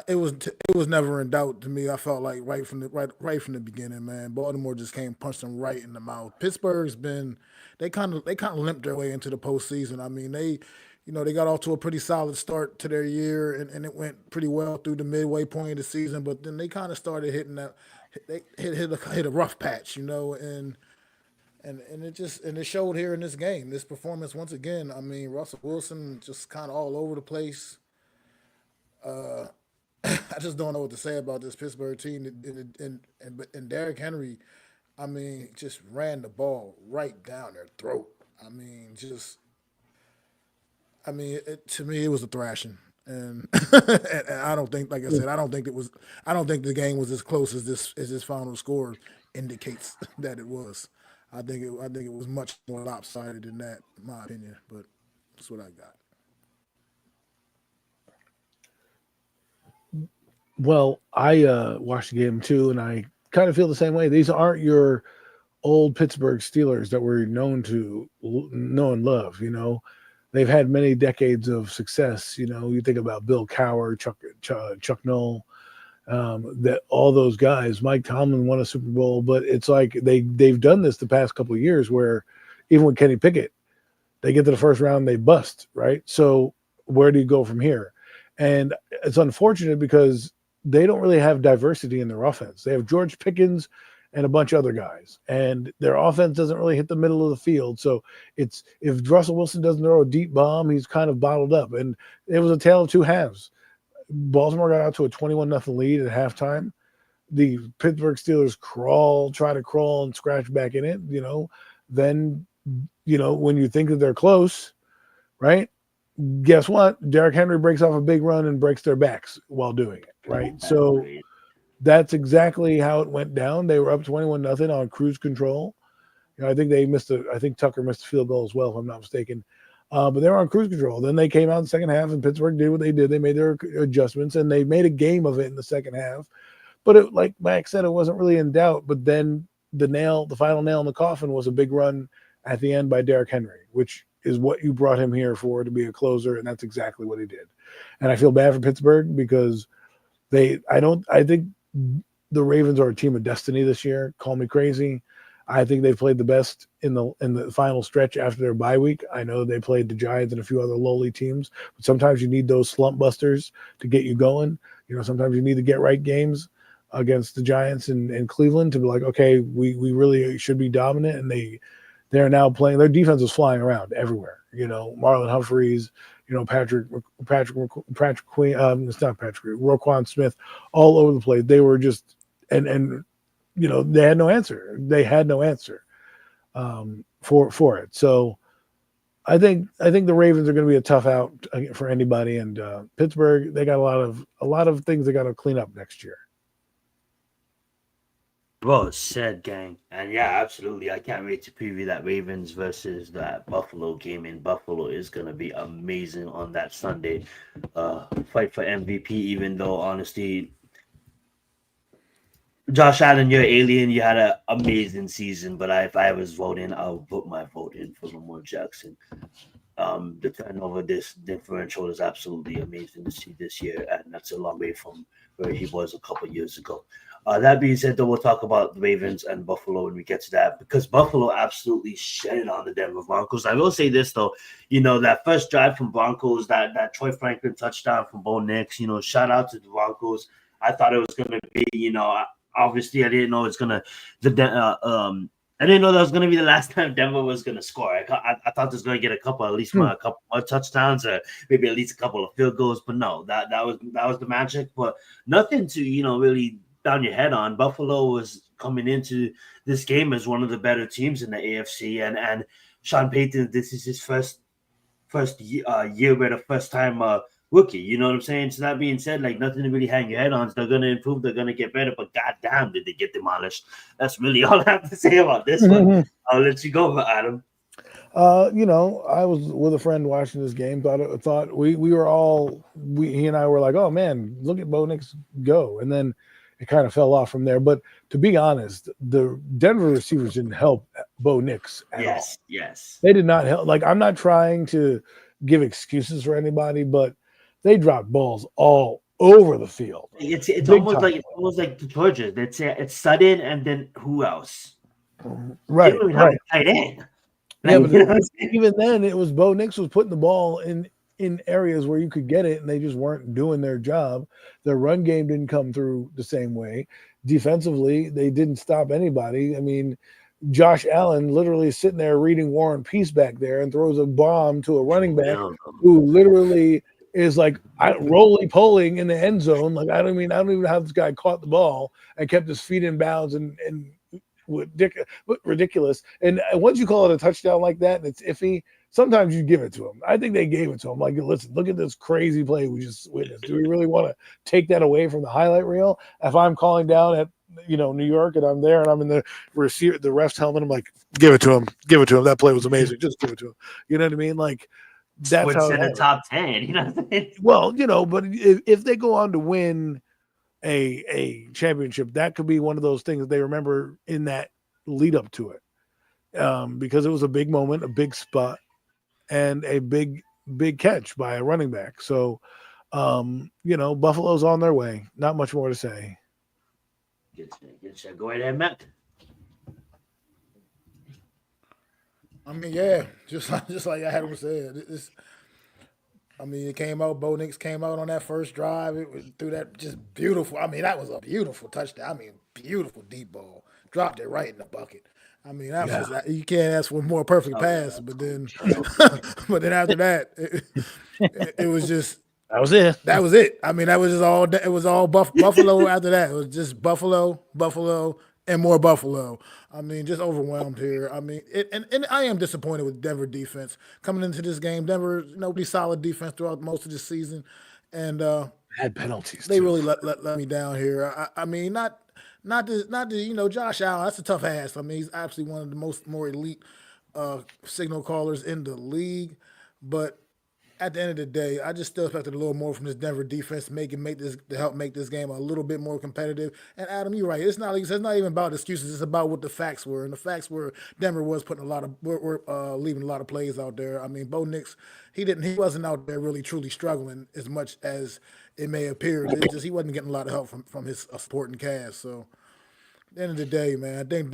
it was never in doubt. To me, I felt like right from the beginning, man. Baltimore just punched them right in the mouth. Pittsburgh's been. They kind of limped their way into the postseason. I mean, they got off to a pretty solid start to their year, and it went pretty well through the midway point of the season. But then they kind of started hitting that. They hit a rough patch, and it showed here in this game. This performance once again. I mean, Russell Wilson just kind of all over the place. I just don't know what to say about this Pittsburgh team. And Derrick Henry, I mean, just ran the ball right down their throat. I mean, to me, it was a thrashing, and I don't think, like I said, I don't think the game was as close as this final score indicates that it was. I think it was much more lopsided than that, in my opinion. But that's what I got. Well, I watched the game too, and I kind of feel the same way. These aren't your old Pittsburgh Steelers that we're known and love. They've had many decades of success. You think about Bill Cowher, Chuck Noll, that all those guys. Mike Tomlin won a Super Bowl, but it's like they've done this the past couple of years where even with Kenny Pickett, they get to the first round, they bust, right? So where do you go from here? And it's unfortunate because they don't really have diversity in their offense. They have George Pickens and a bunch of other guys, and their offense doesn't really hit the middle of the field. So if Russell Wilson doesn't throw a deep bomb, he's kind of bottled up. And it was a tale of two halves. Baltimore got out to a 21-0 lead at halftime. The Pittsburgh Steelers try to crawl and scratch back in it. Then when you think that they're close, right? Guess what? Derrick Henry breaks off a big run and breaks their backs while doing it, right? So that's exactly how it went down. They were up 21-0 on cruise control. I think Tucker missed a field goal as well, if I'm not mistaken. But they were on cruise control. Then they came out in the second half, and Pittsburgh did what they did. They made their adjustments, and they made a game of it in the second half. But like Max said, it wasn't really in doubt. But then the final nail in the coffin was a big run at the end by Derrick Henry, which is what you brought him here for, to be a closer, and that's exactly what he did. And I feel bad for Pittsburgh because I think the Ravens are a team of destiny this year. Call me crazy. I think they've played the best in the final stretch after their bye week. I know they played the Giants and a few other lowly teams, but sometimes you need those slump busters to get you going. Sometimes you need to get right games. against the Giants in Cleveland to be like, okay, we really should be dominant, and they're now playing. Their defense was flying around everywhere. Marlon Humphreys, Patrick Queen. It's not Patrick. Roquan Smith, all over the place. They were just and they had no answer. They had no answer for it. So I think the Ravens are going to be a tough out for anybody. And Pittsburgh, they got a lot of things they got to clean up next year. Well said, gang. And yeah, absolutely. I can't wait to preview that Ravens versus that Buffalo game in Buffalo. Is going to be amazing on that Sunday. Fight for MVP, even though, honestly, Josh Allen, you're an alien. You had an amazing season. But if I was voting, I would put my vote in for Lamar Jackson. The turnover differential is absolutely amazing to see this year. And that's a long way from where he was a couple years ago. That being said, though, we'll talk about the Ravens and Buffalo when we get to that, because Buffalo absolutely shedded on the Denver Broncos. I will say this, though, that first drive from Broncos, that Troy Franklin touchdown from Bo Nix, shout out to the Broncos. I thought it was going to be, obviously I didn't know it's going to I didn't know that was going to be the last time Denver was going to score. I thought they was going to get a couple more touchdowns, or maybe at least a couple of field goals. But no, that was the magic. But nothing to really down your head on. Buffalo was coming into this game as one of the better teams in the AFC, and Sean Payton, this is his first year with a first time rookie. You know what I'm saying? So that being said, like, nothing to really hang your head on. So they're going to improve. They're going to get better. But goddamn, did they get demolished? That's really all I have to say about this one. I'll let you go, Adam. I was with a friend watching this game. Thought he and I were like, oh man, look at Bo Nix go, and then it kind of fell off from there. But to be honest, the Denver receivers didn't help Bo Nix at all. Yes, they did not help. Like, I'm not trying to give excuses for anybody, but they dropped balls all over the field. It's almost like the Chargers. It's Sutton and then who else? Right. They don't even have a tight end. Yeah, but even then, it was Bo Nix was putting the ball in areas where you could get it, and they just weren't doing their job. Their run game didn't come through the same way. Defensively, they didn't stop anybody. I mean, Josh Allen literally is sitting there reading War and Peace back there and throws a bomb to a running back who literally is like roly-poling in the end zone. Like, I don't even know how this guy caught the ball and kept his feet in bounds and ridiculous. And once you call it a touchdown like that and it's iffy, sometimes you give it to him. I think they gave it to him. Like, listen, look at this crazy play we just witnessed. Do we really want to take that away from the highlight reel? If I'm calling down at New York and I'm there and I'm in the ref's helmet, I'm like, give it to him. That play was amazing. Just give it to him. You know what I mean? Like, that's how in the top 10. You know what I mean? Well, but if they go on to win a championship, that could be one of those things they remember in that lead up to it, because it was a big moment, a big spot, and a big catch by a running back. So, Buffalo's on their way. Not much more to say. Good shit. Go ahead, Matt. I mean, yeah, just like Adam said. It came out. Bo Nix came out on that first drive. It was through that just beautiful. I mean, that was a beautiful touchdown. I mean, beautiful deep ball. Dropped it right in the bucket. I mean, you can't ask for a more perfect pass. But then, after that, it was just. That was it. That was it. I mean, that was just all. It was all Buffalo. After that, it was just Buffalo, and more Buffalo. I mean, just overwhelmed here. I mean, and I am disappointed with Denver defense coming into this game. Denver, pretty solid defense throughout most of the season, and had penalties. They really let me down here. I mean, not Josh Allen. That's a tough ass. I mean, he's absolutely one of the more elite signal callers in the league, but at the end of the day, I just still expected a little more from this Denver defense to help make this game a little bit more competitive. And Adam, you're right. It's not even about excuses. It's about what the facts were. And the facts were Denver was putting leaving a lot of plays out there. I mean, Bo Nix, he wasn't out there really truly struggling as much as it may appear. It's just he wasn't getting a lot of help from his supporting cast. So at the end of the day, man, I think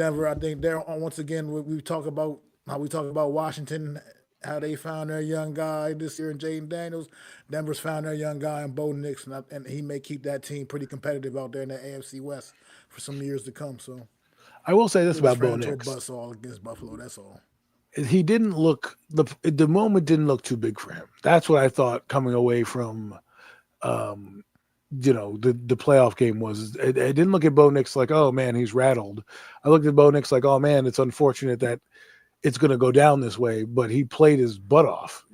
they're once again we talk about how we talk about Washington how they found their young guy this year in Jaden Daniels. Denver's found their young guy in Bo Nix, and he may keep that team pretty competitive out there in the AFC West for some years to come. So I will say this it just about Bo ran into a Nix. buzzsaw against Buffalo. That's all. He didn't look the moment didn't look too big for him. That's what I thought coming away from the playoff game was. I didn't look at Bo Nix like, oh man, he's rattled. I looked at Bo Nix like, oh man, it's unfortunate that it's going to go down this way, but he played his butt off,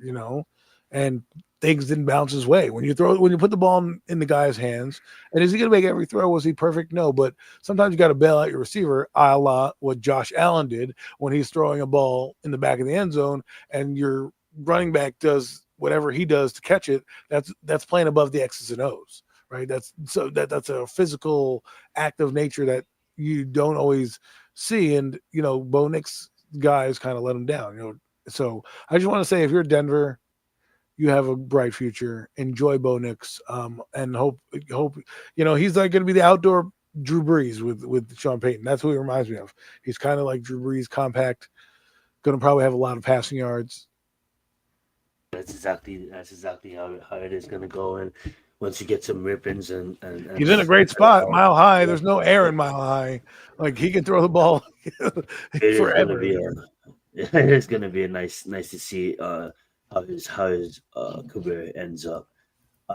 and things didn't bounce his way. When you put the ball in the guy's hands, and is he going to make every throw? Was he perfect? No, but sometimes you got to bail out your receiver, a la what Josh Allen did when he's throwing a ball in the back of the end zone, and your running back does whatever he does to catch it. That's playing above the X's and O's, right? That's a physical act of nature that you don't always see, and Bo Nix guys kind of let him down, So I just want to say, if you're Denver, you have a bright future. Enjoy Bo Nix, and hope he's like going to be the outdoor Drew Brees with Sean Payton. That's who he reminds me of. He's kind of like Drew Brees, compact, going to probably have a lot of passing yards. That's exactly how it is going to go. And once you get some ribbons and he's in a great spot, Mile High. There's no air in Mile High. Like, he can throw the ball forever. It's going to be a nice to see how his career ends up.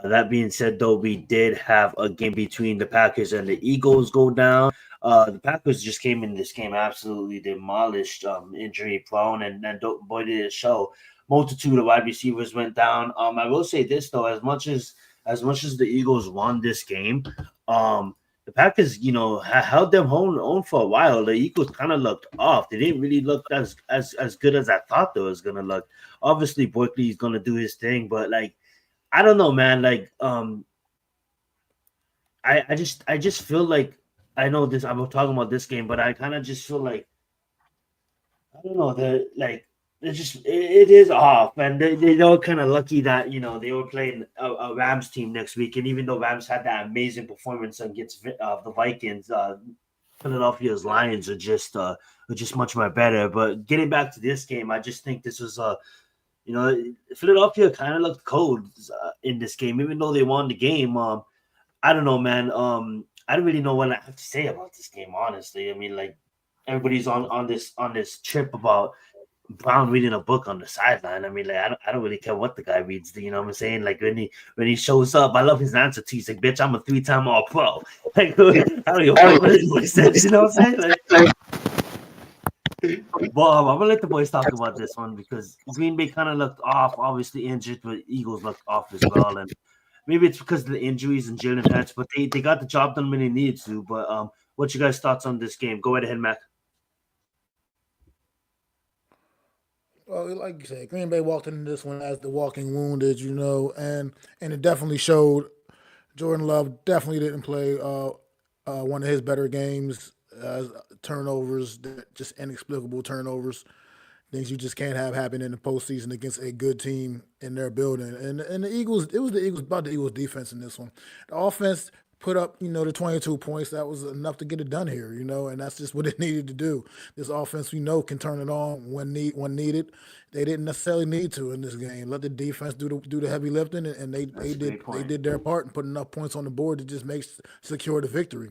That being said, though, we did have a game between the Packers and the Eagles go down. The Packers just came in this game absolutely demolished, injury prone, and boy did it show. Multitude of wide receivers went down. I will say this though, as much as the Eagles won this game, the Packers, held them on for a while. The Eagles kind of looked off. They didn't really look as good as I thought they was gonna look. Obviously, Barkley's gonna do his thing, but I don't know, man. I just feel like, I know this. I'm talking about this game, but I kind of just feel like, I don't know. It is off, and they were kind of lucky that they were playing a Rams team next week, and even though Rams had that amazing performance against the Vikings, Philadelphia's Lions are just much more better. But getting back to this game, I just think this was Philadelphia kind of looked cold in this game, even though they won the game. I don't know, man. I don't really know what I have to say about this game, honestly. I mean, everybody's on this trip about Brown reading a book on the sideline. I mean, I don't really care what the guy reads. You know what I'm saying? When he shows up, I love his answer to. He's like, "Bitch, I'm a 3-time All-Pro." I don't know what he says. You know what I'm saying? Well, I'm gonna let the boys talk about this one because Green Bay kind of looked off. Obviously injured, but Eagles looked off as well. And maybe it's because of the injuries and Jalen Hurts, but they got the job done when they needed to. But what's your guys' thoughts on this game? Go right ahead, Mac. Well, like you said, Green Bay walked into this one as the walking wounded, and it definitely showed. Jordan Love definitely didn't play one of his better games. Turnovers, just inexplicable turnovers, things you just can't have happen in the postseason against a good team in their building. And the Eagles, it was about the Eagles defense in this one. The offense put up, the 22 points. That was enough to get it done here, and that's just what it needed to do. This offense, can turn it on when needed. They didn't necessarily need to in this game. Let the defense do the heavy lifting, and they did their part and put enough points on the board to just secure the victory.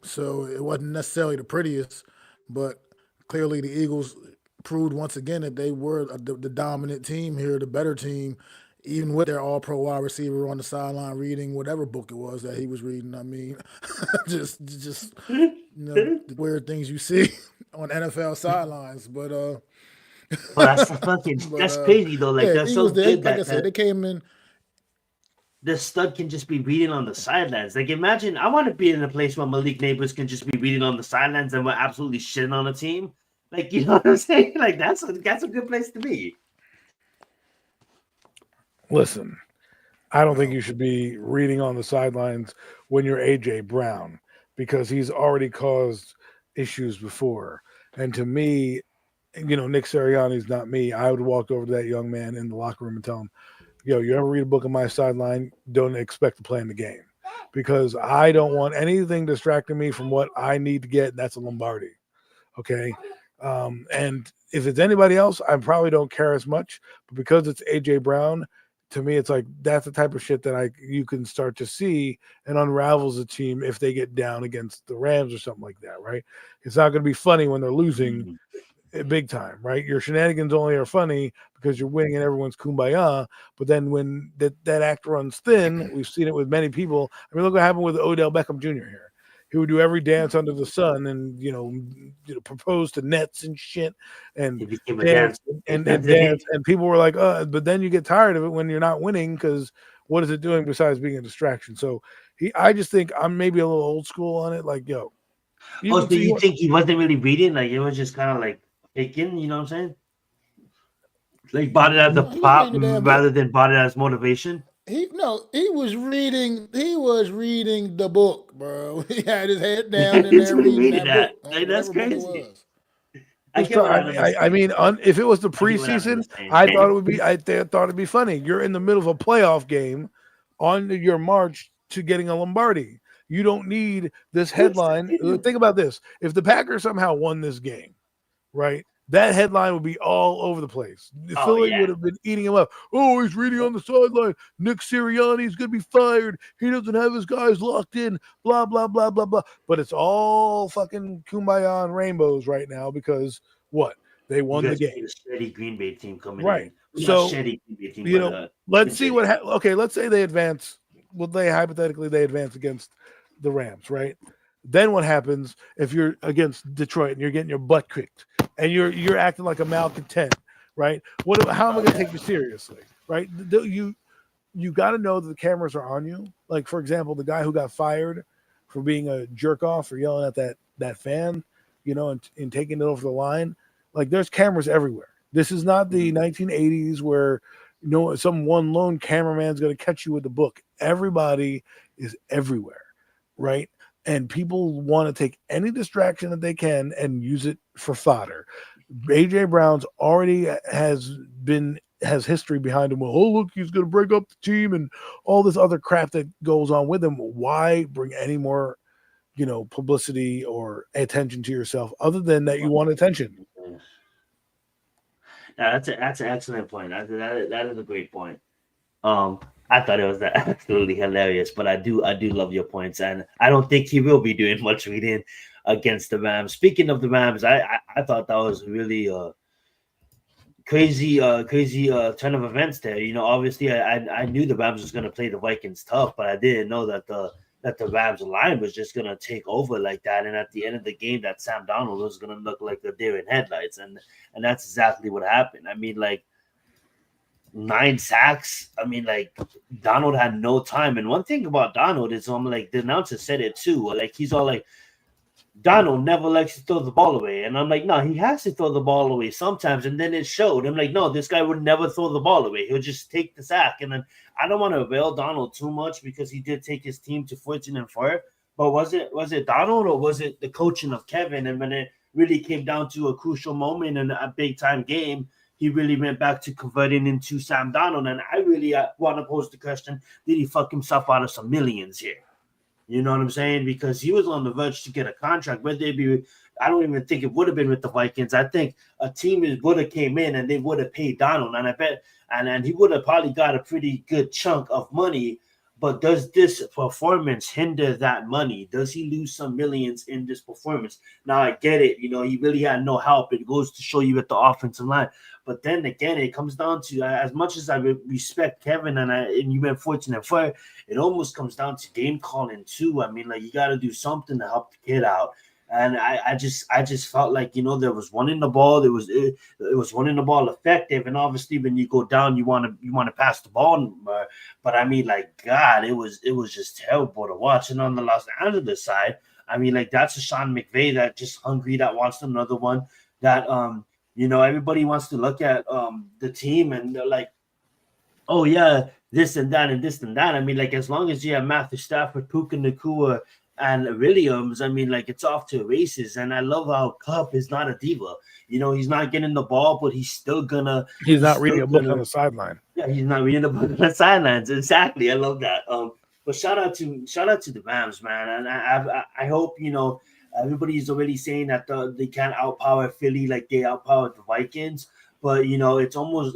So it wasn't necessarily the prettiest, but clearly the Eagles proved once again that they were the dominant team here, the better team, even with their all-pro wide receiver on the sideline reading whatever book it was that he was reading. I mean, just the weird things you see on NFL sidelines. But well, that's crazy though. That's so good. Like I said, they came in. The stud can just be reading on the sidelines. Imagine, I want to be in a place where Malik Neighbors can just be reading on the sidelines and we're absolutely shitting on a team. You know what I'm saying? That's a good place to be. Listen, I don't think you should be reading on the sidelines when you're A.J. Brown because he's already caused issues before. And to me, Nick Sirianni's not me. I would walk over to that young man in the locker room and tell him, you ever read a book on my sideline, don't expect to play in the game because I don't want anything distracting me from what I need to get. And that's a Lombardi. Okay. And if it's anybody else, I probably don't care as much. But because it's AJ Brown, to me, it's like that's the type of shit that you can start to see and unravels a team if they get down against the Rams or something like that, right? It's not going to be funny when they're losing big time, right? Your shenanigans only are funny because you're winning and everyone's kumbaya. But then when that act runs thin, we've seen it with many people. I mean, look what happened with Odell Beckham Jr. here. He would do every dance under the sun and propose to nets and shit and dance and dance, and people were like, but then you get tired of it when you're not winning, because what is it doing besides being a distraction? So I just think I'm maybe a little old school on it. Like, yo, so you think he wasn't really reading? Like, it was just kind of like faking, you know what I'm saying? Like, bought it as a pop rather than bought it as motivation. He was reading the book, bro. He had his head down in there reading that book. Like, that's crazy. I mean, if it was the preseason, I thought it'd be funny. You're in the middle of a playoff game on your march to getting a Lombardi. You don't need this headline. Think about this. If the Packers somehow won this game, right? That headline would be all over the place. Philly would have been eating him up. Oh, he's reading on the sideline. Nick Sirianni's going to be fired. He doesn't have his guys locked in. Blah, blah, blah, blah, blah. But it's all fucking kumbaya and rainbows right now because what? They won the game. A steady Green Bay team coming in. So, let's see what okay, let's say they advance. Hypothetically they advance against the Rams, right? Then what happens if you're against Detroit and you're getting your butt kicked and you're acting like a malcontent, right? How am I going to take you seriously, right? You got to know that the cameras are on you. Like, for example, the guy who got fired for being a jerk off or yelling at that fan, and taking it over the line. Like, there's cameras everywhere. This is not the 1980s where some one lone cameraman's going to catch you with the book. Everybody is everywhere, right? And people want to take any distraction that they can and use it for fodder. AJ Brown's already has history behind him. Well, oh, look, he's going to break up the team and all this other crap that goes on with him. Why bring any more, publicity or attention to yourself other than that you want attention? Yeah, that's an excellent point. That is a great point. I thought it was absolutely hilarious, but I do love your points, and I don't think he will be doing much reading against the Rams. Speaking of the Rams, I thought that was really crazy turn of events there. Obviously I knew the Rams was going to play the Vikings tough, but I didn't know that the Rams line was just going to take over like that, and at the end of the game, that Sam Darnold was going to look like a deer in headlights, and that's exactly what happened. I mean, like, 9 sacks. I mean, like, Donald had no time. And one thing about Donald is, the announcer said it too. Like, he's all like, Donald never likes to throw the ball away. And I'm like, no, he has to throw the ball away sometimes. And then it showed. I'm like, no, this guy would never throw the ball away. He'll just take the sack. And then I don't want to avail Donald too much because he did take his team to 14-4. But was it Donald or was it the coaching of Kevin? And when it really came down to a crucial moment in a big time game, he really went back to converting into Sam Darnold. And I really want to pose the question, did he fuck himself out of some millions here? You know what I'm saying? Because he was on the verge to get a contract. Whether it be, I don't even think it would have been with the Vikings. I think a team would have came in and they would have paid Donald. And I bet, and he would have probably got a pretty good chunk of money. But does this performance hinder that money? Does he lose some millions in this performance? Now, I get it. He really had no help. It goes to show you at the offensive line. But then again, it comes down to, as much as I respect Kevin and you went 14-4, it almost comes down to game calling too. I mean, like, you got to do something to help the kid out. And I just felt like, there was running the ball. It was running the ball effective. And obviously when you go down, you want to pass the ball. But I mean, like, God, it was just terrible to watch. And on the Los Angeles side, I mean, like, that's a Sean McVay that just hungry, that wants another one, that, everybody wants to look at the team and they're like, oh yeah, this and that and this and that. I mean, like, as long as you have Matthew Stafford, Puka Nacua, and Williams, I mean, like, it's off to races. And I love how Cup is not a diva. He's not getting the ball, but he's still gonna. He's not reading a book on the sideline. Yeah, he's not reading a book on the sidelines. Exactly, I love that. But shout out to the Rams, man. And I hope Everybody's already saying that they can't outpower Philly like they outpowered the Vikings. But it's almost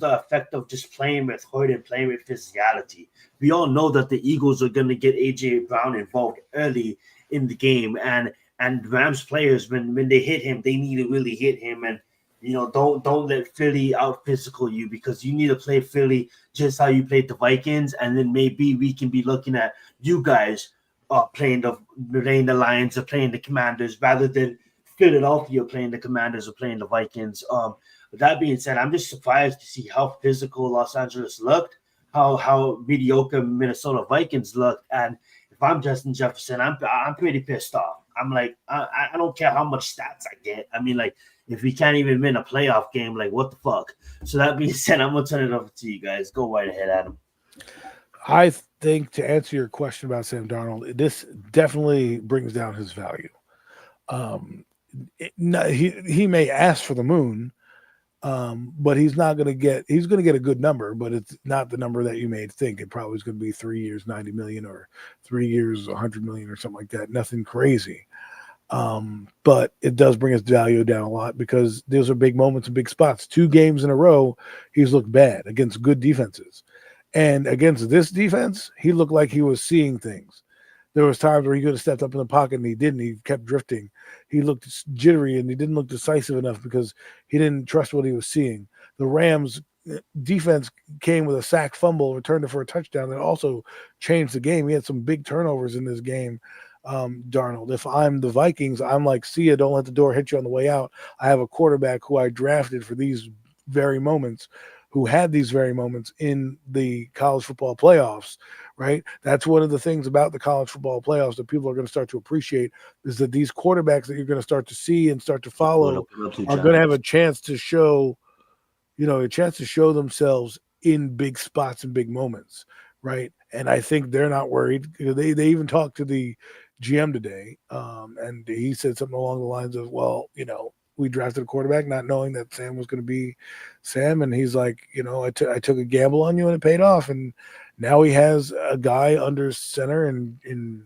the effect of just playing with heart and playing with physicality. We all know that the Eagles are going to get AJ Brown involved early in the game, and Rams players when they hit him, they need to really hit him, and don't let Philly out physical you, because you need to play Philly just how you played the Vikings, and then maybe we can be looking at you guys playing the Lions or playing the Commanders rather than Philadelphia playing the Commanders or playing the Vikings. With that being said, I'm just surprised to see how physical Los Angeles looked, how mediocre Minnesota Vikings looked, and if I'm Justin Jefferson, I'm pretty pissed off. I'm like, I don't care how much stats I get. I mean, like, if we can't even win a playoff game, like, what the fuck? So that being said, I'm gonna turn it over to you guys. Go right ahead, Adam. I think, to answer your question about Sam Darnold, this definitely brings down his value. He may ask for the moon, but he's going to get a good number, but it's not the number that you may think. It probably is going to be 3 years, 90 million, or 3 years, 100 million, or something like that. Nothing crazy. But it does bring his value down a lot, because those are big moments and big spots. 2 games in a row, he's looked bad against good defenses. And against this defense, he looked like he was seeing things. There was times where he could have stepped up in the pocket and he didn't. He kept drifting. He looked jittery and he didn't look decisive enough because he didn't trust what he was seeing. The Rams defense came with a sack fumble, returned it for a touchdown that also changed the game. He had some big turnovers in this game, Darnold. If I'm the Vikings, I'm like, see ya, don't let the door hit you on the way out. I have a quarterback who I drafted for these very moments, who had these very moments in the college football playoffs, right? That's one of the things about the college football playoffs that people are going to start to appreciate, is that these quarterbacks that you're going to start to see and start to follow are going to have a chance to show, themselves in big spots and big moments, right? And I think they're not worried. They even talked to the GM today, and he said something along the lines of, well, we drafted a quarterback not knowing that Sam was going to be Sam. And he's like, I took a gamble on you and it paid off. And now he has a guy under center in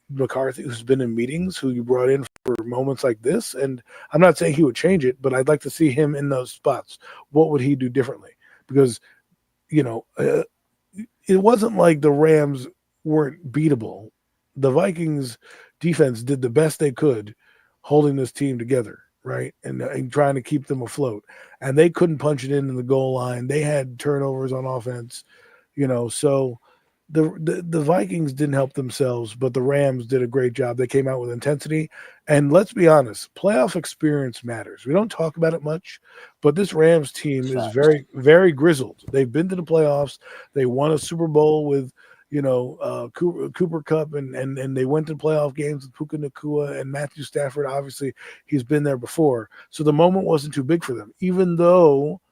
McCarthy, who's been in meetings, who you brought in for moments like this. And I'm not saying he would change it, but I'd like to see him in those spots. What would he do differently? Because, it wasn't like the Rams weren't beatable. The Vikings defense did the best they could holding this team together, right? And trying to keep them afloat. And they couldn't punch it in the goal line. They had turnovers on offense, so the Vikings didn't help themselves, but the Rams did a great job. They came out with intensity. And let's be honest, playoff experience matters. We don't talk about it much, but this Rams team is very, very grizzled. They've been to the playoffs. They won a Super Bowl with Cooper Kupp, and they went to playoff games with Puka Nacua and Matthew Stafford. Obviously, he's been there before. So the moment wasn't too big for them, even though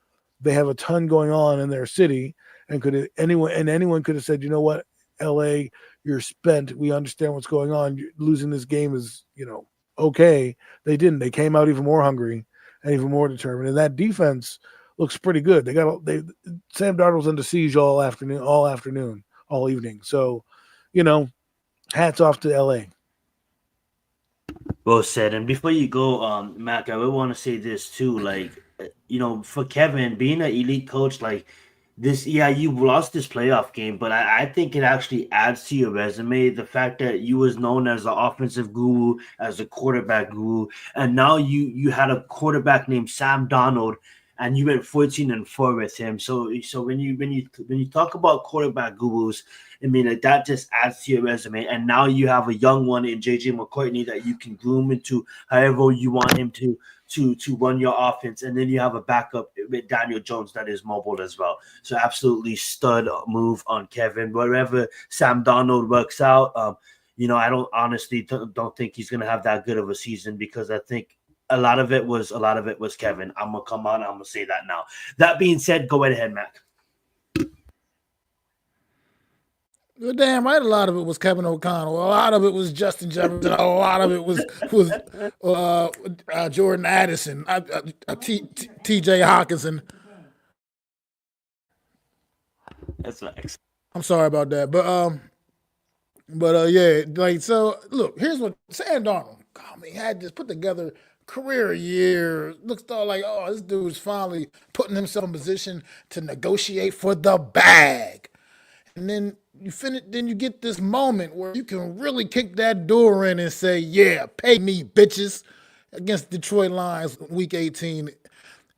they have a ton going on in their city. And anyone could have said, you know what, LA, you're spent. We understand what's going on. Losing this game is, okay. They didn't. They came out even more hungry and even more determined. And that defense looks pretty good. Sam Darnold's under siege all evening. So, hats off to LA. Well said. And before you go, Mac, I would want to say this too. Like, for Kevin, being an elite coach, like this, yeah, you lost this playoff game, but I think it actually adds to your resume. The fact that you was known as an offensive guru, as a quarterback guru, and now you had a quarterback named Sam Darnold, and you went 14-4 with him. So when you talk about quarterback gurus, I mean, like, that just adds to your resume. And now you have a young one in JJ McCartney that you can groom into however you want him to run your offense. And then you have a backup with Daniel Jones that is mobile as well. So absolutely stud move on Kevin. Wherever Sam Darnold works out, I don't honestly don't think he's going to have that good of a season, because I think a lot of it was Kevin. I'm going to come on. I'm going to say that now. That being said, go right ahead, Mac. Well, damn right, a lot of it was Kevin O'Connell. A lot of it was Justin Jefferson. A lot of it was Jordan Addison, T.J. Hawkinson. That's nice. I'm sorry about that, but yeah, like, so look, here's what Sam Darnold. he had just put together career year. Looks all like, this dude's finally putting himself in position to negotiate for the bag. And then you get this moment where you can really kick that door in and say, yeah, pay me, bitches, against Detroit Lions week 18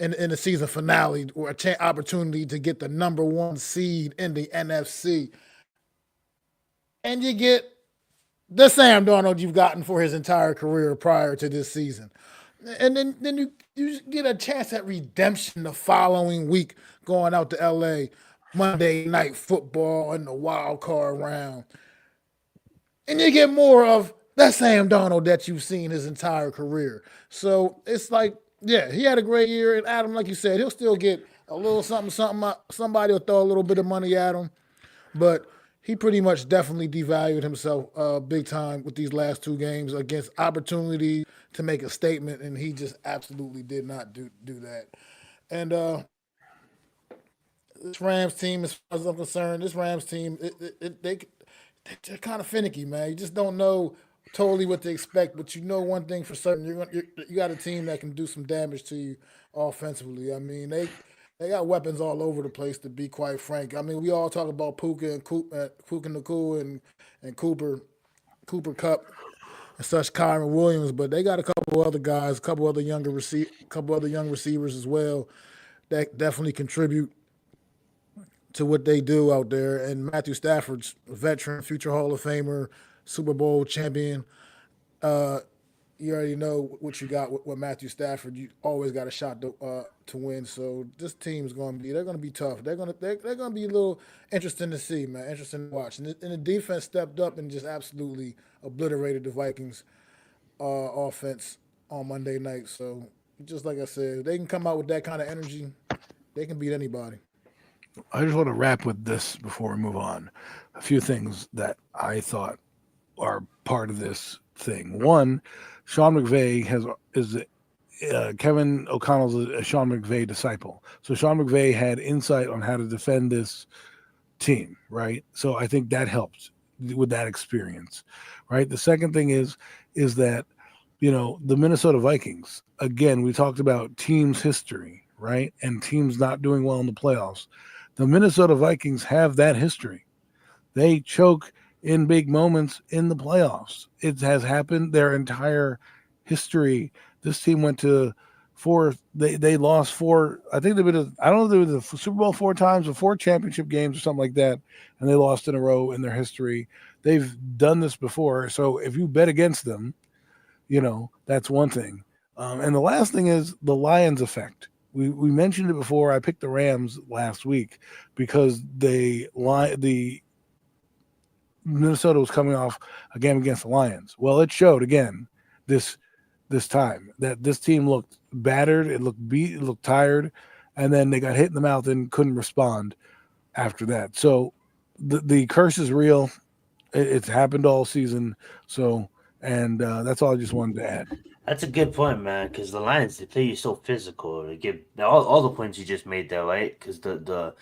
in the season finale, or opportunity to get the number 1 seed in the NFC. And you get the Sam Darnold you've gotten for his entire career prior to this season. And then you get a chance at redemption the following week going out to L.A., Monday Night Football in the wild card round. And you get more of that Sam Darnold that you've seen his entire career. So it's like, yeah, he had a great year. And Adam, like you said, he'll still get a little something. Somebody will throw a little bit of money at him. But he pretty much definitely devalued himself big time with these last 2 games against opportunity to make a statement, and he just absolutely did not do that. And this Rams team, as far as I'm concerned, they're kind of finicky, man. You just don't know totally what to expect, but you know one thing for certain: you got a team that can do some damage to you offensively. I mean, they got weapons all over the place, to be quite frank. I mean, we all talk about Puka Nacua and Cooper Kupp and such, Kyron Williams, but they got a couple other guys, a couple other young receivers as well that definitely contribute to what they do out there. And Matthew Stafford's a veteran, future Hall of Famer, Super Bowl champion. You already know what you got with Matthew Stafford. You always got a shot to win. So this team's they're gonna be tough. They're gonna be a little interesting to see, man. Interesting to watch. And the defense stepped up and just absolutely obliterated the Vikings offense on Monday night. So just like I said, if they can come out with that kind of energy, they can beat anybody. I just want to wrap with this before we move on. A few things that I thought are part of this thing. One, Sean McVay is Kevin O'Connell's a Sean McVay disciple. So Sean McVay had insight on how to defend this team, right? So I think that helped with that experience, right? The second thing is that, the Minnesota Vikings, again, we talked about teams' history, right? And teams not doing well in the playoffs. The Minnesota Vikings have that history. They choke in big moments in the playoffs. It has happened their entire history. This team went to 4. They lost 4. I think they've been. I don't know if they were the Super Bowl 4 times or 4 championship games or something like that, and they lost in a row in their history. They've done this before. So if you bet against them, that's one thing. And the last thing is the Lions effect. We mentioned it before. I picked the Rams last week because the Minnesota was coming off a game against the Lions. Well, it showed again this time that this team looked battered, it looked beat, it looked tired, and then they got hit in the mouth and couldn't respond after that. So the curse is real. It's happened all season. So, and that's all I just wanted to add. That's a good point, man, because the Lions, they play you so physical. They give all the points you just made there, right? Because the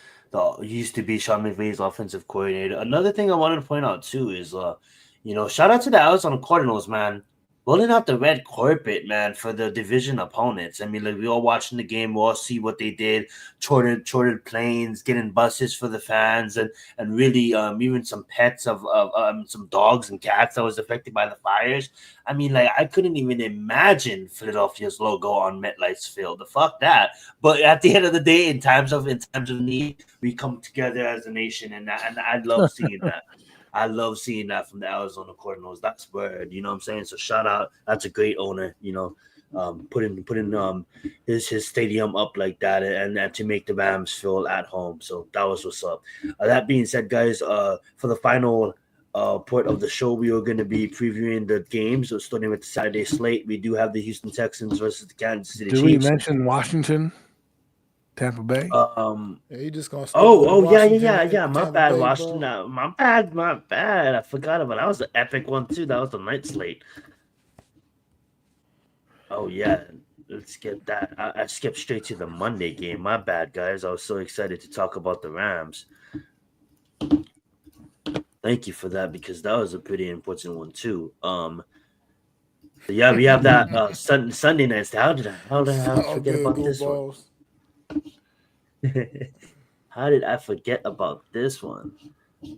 used to be Sean McVay's offensive coordinator. Another thing I wanted to point out, too, is, shout out to the Arizona Cardinals, man. Rolling out the red carpet, man, for the division opponents. I mean, we all watching the game. We all see what they did. Chartered planes, getting buses for the fans, and really even some pets of some dogs and cats that was affected by the fires. I mean, I couldn't even imagine Philadelphia's logo on MetLife's field. Fuck that. But at the end of the day, in times of need, we come together as a nation, and I love seeing that. I love seeing that from the Arizona Cardinals. That's word, you know what I'm saying? So shout out. That's a great owner, putting his stadium up like that and to make the Rams feel at home. So that was what's up. That being said, guys, for the final part of the show, we are going to be previewing the games. So starting with the Saturday slate, we do have the Houston Texans versus the Kansas City Chiefs. Did we mention Washington? Tampa Bay. He just gonna. Yeah. My bad, Washington. My bad. I forgot about that. Was an epic one too. That was the night slate. Oh yeah, let's get that. I skipped straight to the Monday game. My bad, guys. I was so excited to talk about the Rams. Thank you for that because that was a pretty important one too. Yeah, we have that Sunday nights. How did I forget about blue this balls. one? How did I forget about this one?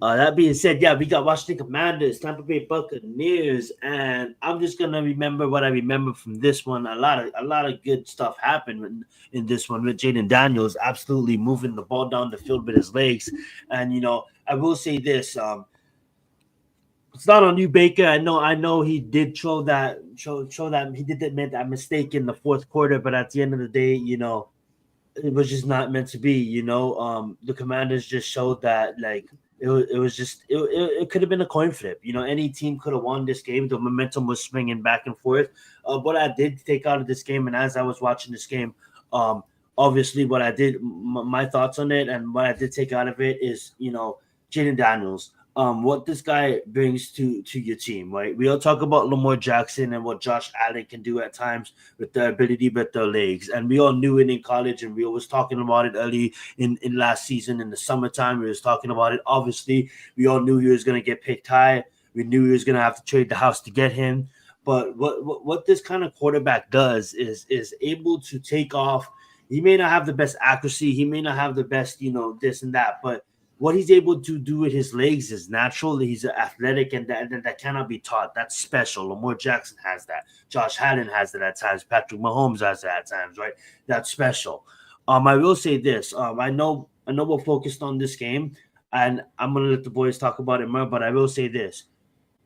That being said, yeah, we got Washington Commanders, Tampa Bay Buccaneers, and I'm just gonna remember what I remember from this one. A lot of good stuff happened in this one with Jaden Daniels absolutely moving the ball down the field with his legs. And I will say this: it's not on you, Baker. I know he did show that he did make that mistake in the fourth quarter, but at the end of the day, it was just not meant to be. The Commanders just showed that it could have been a coin flip. Any team could have won this game. The momentum was swinging back and forth. What I did take out of this game, and as I was watching this game, obviously what I did, my thoughts on it, and what I did take out of it is, Jaden Daniels. What this guy brings to your team, right? We all talk about Lamar Jackson and what Josh Allen can do at times with their ability with their legs. And we all knew it in college, and we was talking about it early in last season in the summertime. We was talking about it. Obviously, we all knew he was going to get picked high. We knew he was going to have to trade the house to get him. But what this kind of quarterback does is able to take off. He may not have the best accuracy. He may not have the best, this and that, but what he's able to do with his legs is natural. He's athletic, and that cannot be taught. That's special. Lamar Jackson has that. Josh Allen has that at times. Patrick Mahomes has that at times, right? That's special. I will say this. I know we're focused on this game, and I'm gonna let the boys talk about it more. But I will say this: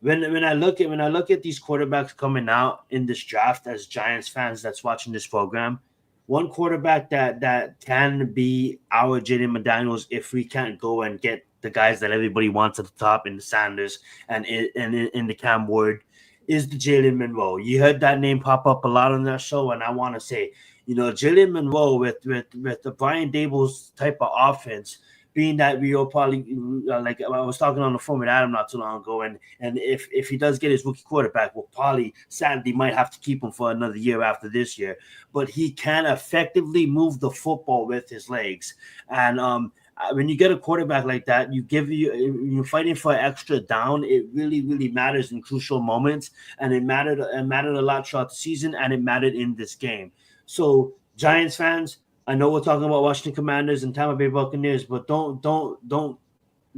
when I look at these quarterbacks coming out in this draft as Giants fans that's watching this program. One quarterback that can be our Jaden McDaniels if we can't go and get the guys that everybody wants at the top in the Sanders and in the Cam Ward is the Jalen Monroe. You heard that name pop up a lot on that show, and I want to say, Jalen Monroe with the Brian Daboll's type of offense, being that we will probably like I was talking on the phone with Adam not too long ago, and if he does get his rookie quarterback, we'll probably sadly might have to keep him for another year after this year. But he can effectively move the football with his legs, and when you get a quarterback like that, you're fighting for an extra down. It really, really matters in crucial moments, and it mattered a lot throughout the season, and it mattered in this game. So Giants fans, I know we're talking about Washington Commanders and Tampa Bay Buccaneers, but don't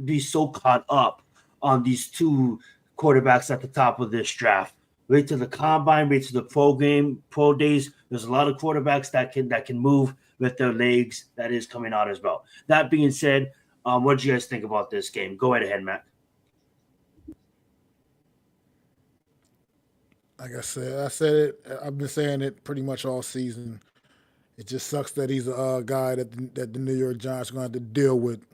be so caught up on these two quarterbacks at the top of this draft. Wait till the combine, wait till the pro days. There's a lot of quarterbacks that can move with their legs that is coming out as well. That being said, what do you guys think about this game? Go right ahead, Matt. Like I said it. I've been saying it pretty much all season. It just sucks that he's a guy that the New York Giants are going to have to deal with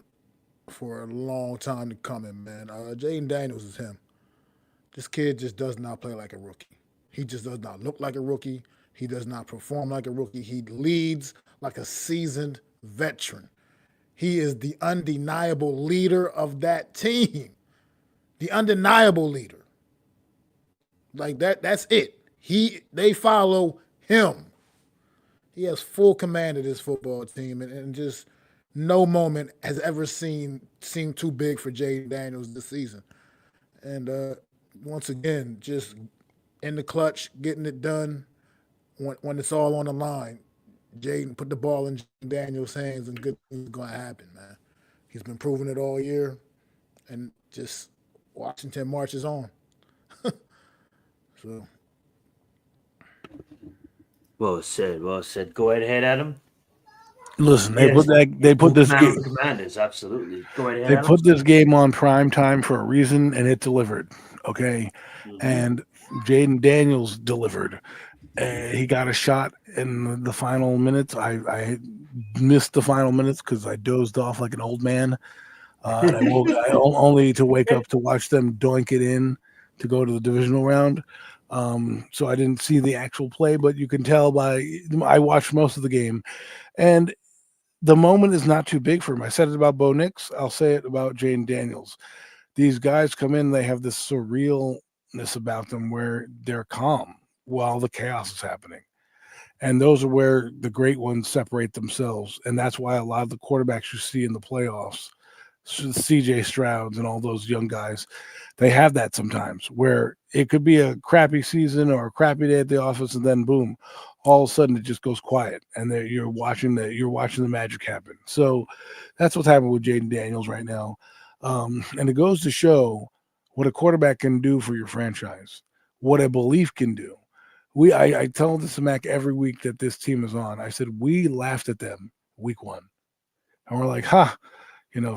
for a long time to come in, man. Jaden Daniels is him. This kid just does not play like a rookie. He just does not look like a rookie. He does not perform like a rookie. He leads like a seasoned veteran. He is the undeniable leader of that team. The undeniable leader. Like that's it. They follow him. He has full command of this football team, and just no moment has ever seemed too big for Jaden Daniels this season. And once again, just in the clutch, getting it done when it's all on the line. Jaden put the ball in Daniels' hands, and good things are going to happen, man. He's been proving it all year, and just Washington marches on. So. Well said. Go ahead, Adam. Listen, they put this game. Commanders, absolutely. Go ahead, They Adam. put this game on prime time for a reason, and it delivered. Okay, and Jaden Daniels delivered. He got a shot in the final minutes. I missed the final minutes because I dozed off like an old man. And I only to wake up to watch them doink it in to go to the divisional round. So I didn't see the actual play, but you can tell I watched most of the game, and the moment is not too big for him. I said it about Bo Nix. I'll say it about Jaden Daniels. These guys come in, they have this surrealness about them where they're calm while the chaos is happening. And those are where the great ones separate themselves. And that's why a lot of the quarterbacks you see in the playoffs CJ Strouds and all those young guys. They have that sometimes where it could be a crappy season or a crappy day at the office, and then boom, all of a sudden it just goes quiet, and you're watching the magic happen. So that's what's happening with Jaden Daniels right now, and it goes to show what a quarterback can do for your franchise, what a belief can do. I tell this to Mac every week that this team is on. I said we laughed at them week 1, and we're like,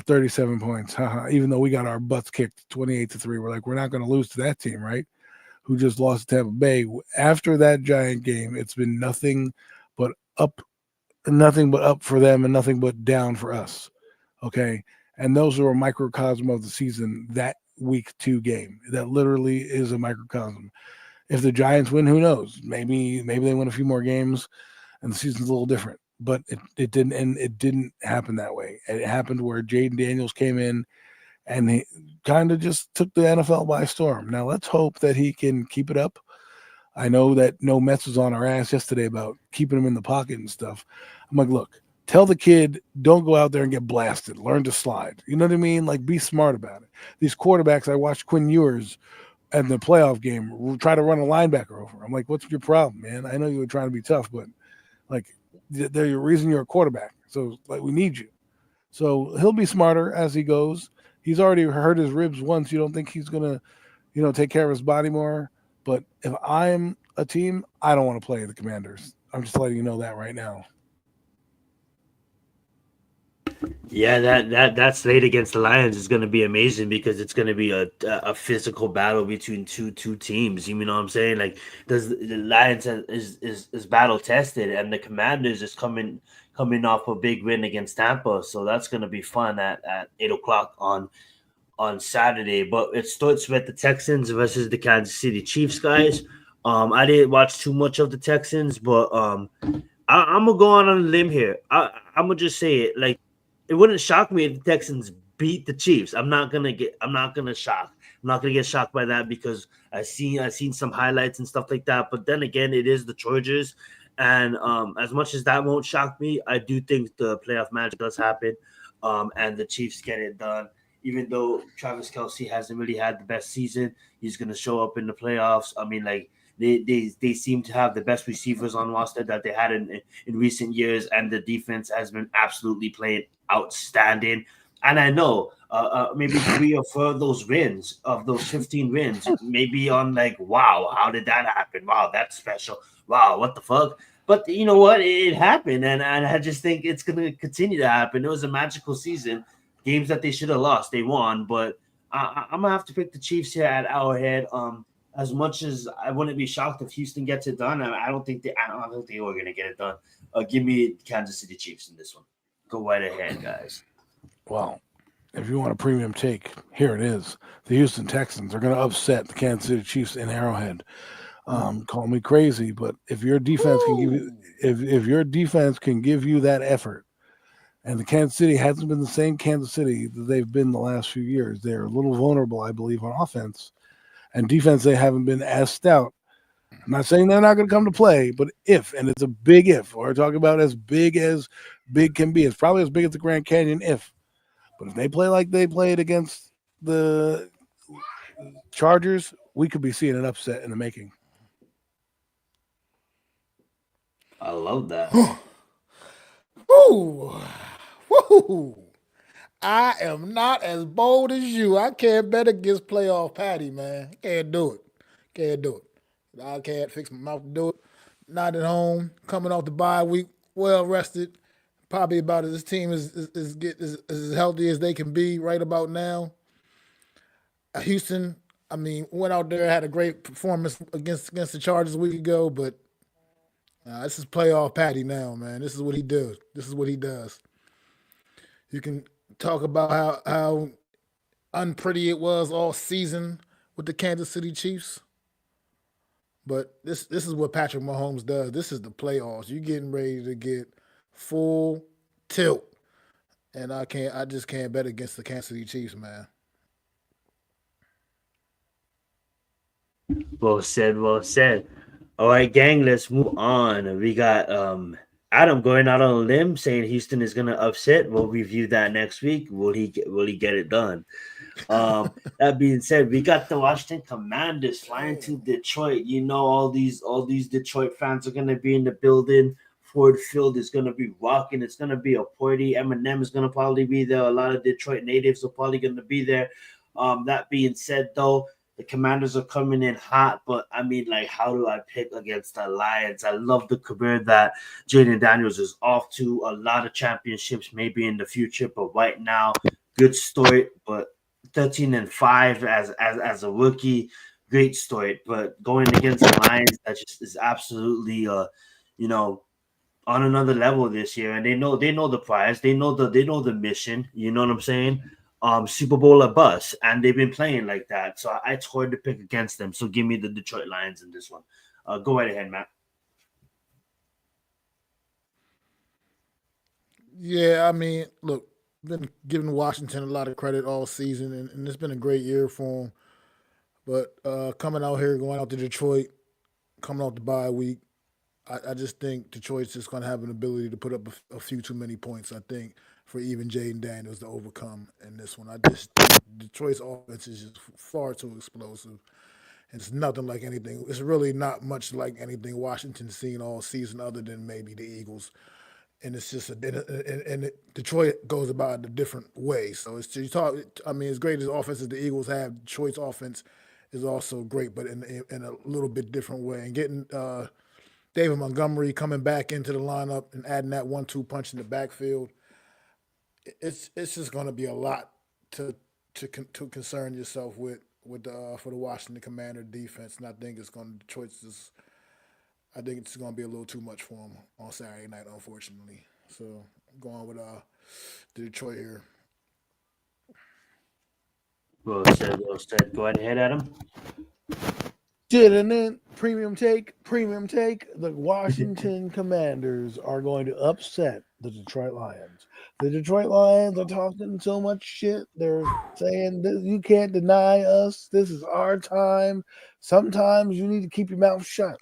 37 points, even though we got our butts kicked 28-3. We're like, we're not going to lose to that team, right? Who just lost to Tampa Bay. After that Giant game, it's been nothing but up for them and nothing but down for us. Okay. And those are a microcosm of the season, that week 2 game. That literally is a microcosm. If the Giants win, who knows? Maybe they win a few more games and the season's a little different. But it didn't happen that way. It happened where Jaden Daniels came in and he kind of just took the NFL by storm. Now let's hope that he can keep it up. I know that No Mets was on our ass yesterday about keeping him in the pocket and stuff. I'm like, look, tell the kid, don't go out there and get blasted. Learn to slide. You know what I mean? Like, be smart about it. These quarterbacks, I watched Quinn Ewers in the playoff game try to run a linebacker over. I'm like, what's your problem, man? I know you were trying to be tough, but like, they're the reason you're a quarterback. So like, we need you. So he'll be smarter as he goes. He's already hurt his ribs once. You don't think he's going to, take care of his body more. But if I'm a team, I don't want to play the Commanders. I'm just letting you know that right now. Yeah, that slate against the Lions is going to be amazing because it's going to be a physical battle between two teams. You know what I'm saying? Like, the Lions is battle tested, and the Commanders is coming off a big win against Tampa, so that's going to be fun at 8:00 on Saturday. But it starts with the Texans versus the Kansas City Chiefs, guys. I didn't watch too much of the Texans, but I'm gonna go on a limb here. I'm gonna just say it. Like, it wouldn't shock me if the Texans beat the Chiefs. I'm not gonna get shocked by that because I've seen some highlights and stuff like that. But then again, it is the Chargers, and as much as that won't shock me, I do think the playoff magic does happen, and the Chiefs get it done. Even though Travis Kelce hasn't really had the best season, he's gonna show up in the playoffs. I mean, like, they seem to have the best receivers on roster that they had in recent years, and the defense has been absolutely playing outstanding. And I know maybe 3 or 4 of those wins, of those 15 wins, maybe on like, wow, how did that happen? Wow, that's special. Wow, what the fuck? But you know what? It happened, and I just think it's going to continue to happen. It was a magical season. Games that they should have lost, they won. But I'm going to have to pick the Chiefs here at Arrowhead. As much as I wouldn't be shocked if Houston gets it done, I don't think they were going to get it done. Give me Kansas City Chiefs in this one. Go right ahead, guys. Well, if you want a premium take, here it is. The Houston Texans are going to upset the Kansas City Chiefs in Arrowhead. Call me crazy, but if your defense can give you, if your defense can give you that effort, and the Kansas City hasn't been the same Kansas City that they've been the last few years. They're a little vulnerable, I believe, on offense. And defense, they haven't been as stout. I'm not saying they're not going to come to play, but and it's a big if. We're talking about as big can be. It's probably as big as the Grand Canyon if. But if they play like they played against the Chargers, we could be seeing an upset in the making. I love that. Woo! Woo! I am not as bold as you. I can't bet against playoff Patty, man. Can't do it. I can't fix my mouth to do it. Not at home, coming off the bye week, well rested. Probably about this team is as healthy as they can be right about now. Houston, I mean, went out there, had a great performance against the Chargers a week ago, but this is playoff Patty now, man. This is what he does. You can talk about how unpretty it was all season with the Kansas City Chiefs. But this is what Patrick Mahomes does. This is the playoffs. You're getting ready to get full tilt. And I just can't bet against the Kansas City Chiefs, man. Well said. All right, gang, let's move on. We got Adam going out on a limb saying Houston is going to upset. We'll review that next week. Will he get it done? That being said, we got the Washington Commanders flying to Detroit. You know, all these Detroit fans are going to be in the building. Ford Field is going to be rocking. It's going to be a party. Eminem is going to probably be there. A lot of Detroit natives are probably going to be there. That being said, though, the Commanders are coming in hot, but I mean, like, how do I pick against the Lions? I love the career that Jaden Daniels is off to. A lot of championships maybe in the future, but right now, good story. But 13-5 as a rookie, great story. But going against the Lions, that just is absolutely on another level this year, and they know the prize, they know the mission. You know what I'm saying? Super Bowl or bust, and they've been playing like that. So it's hard to pick against them. So give me the Detroit Lions in this one. Go right ahead, Matt. Yeah, I mean, look, been giving Washington a lot of credit all season, and it's been a great year for them. But coming out here, going out to Detroit, coming out the bye week, I just think Detroit's just going to have an ability to put up a few too many points, I think, for even Jaden Daniels to overcome in this one. I just think Detroit's offense is just far too explosive. It's nothing like anything. It's really not much like anything Washington's seen all season other than maybe the Eagles. And it's just Detroit goes about it a different way. So it's as great as offense as the Eagles have, Detroit's offense is also great, but in a little bit different way. And getting David Montgomery coming back into the lineup and adding that 1-2 punch in the backfield, it's just going to be a lot to concern yourself with for the Washington Commander defense, and I think it's going to be a little too much for them on Saturday night, unfortunately. So I'm going with Detroit here. Well said. Go ahead, Adam. Premium take. The Washington Commanders are going to upset the Detroit Lions. The Detroit Lions are talking so much shit. They're saying, you can't deny us. This is our time. Sometimes you need to keep your mouth shut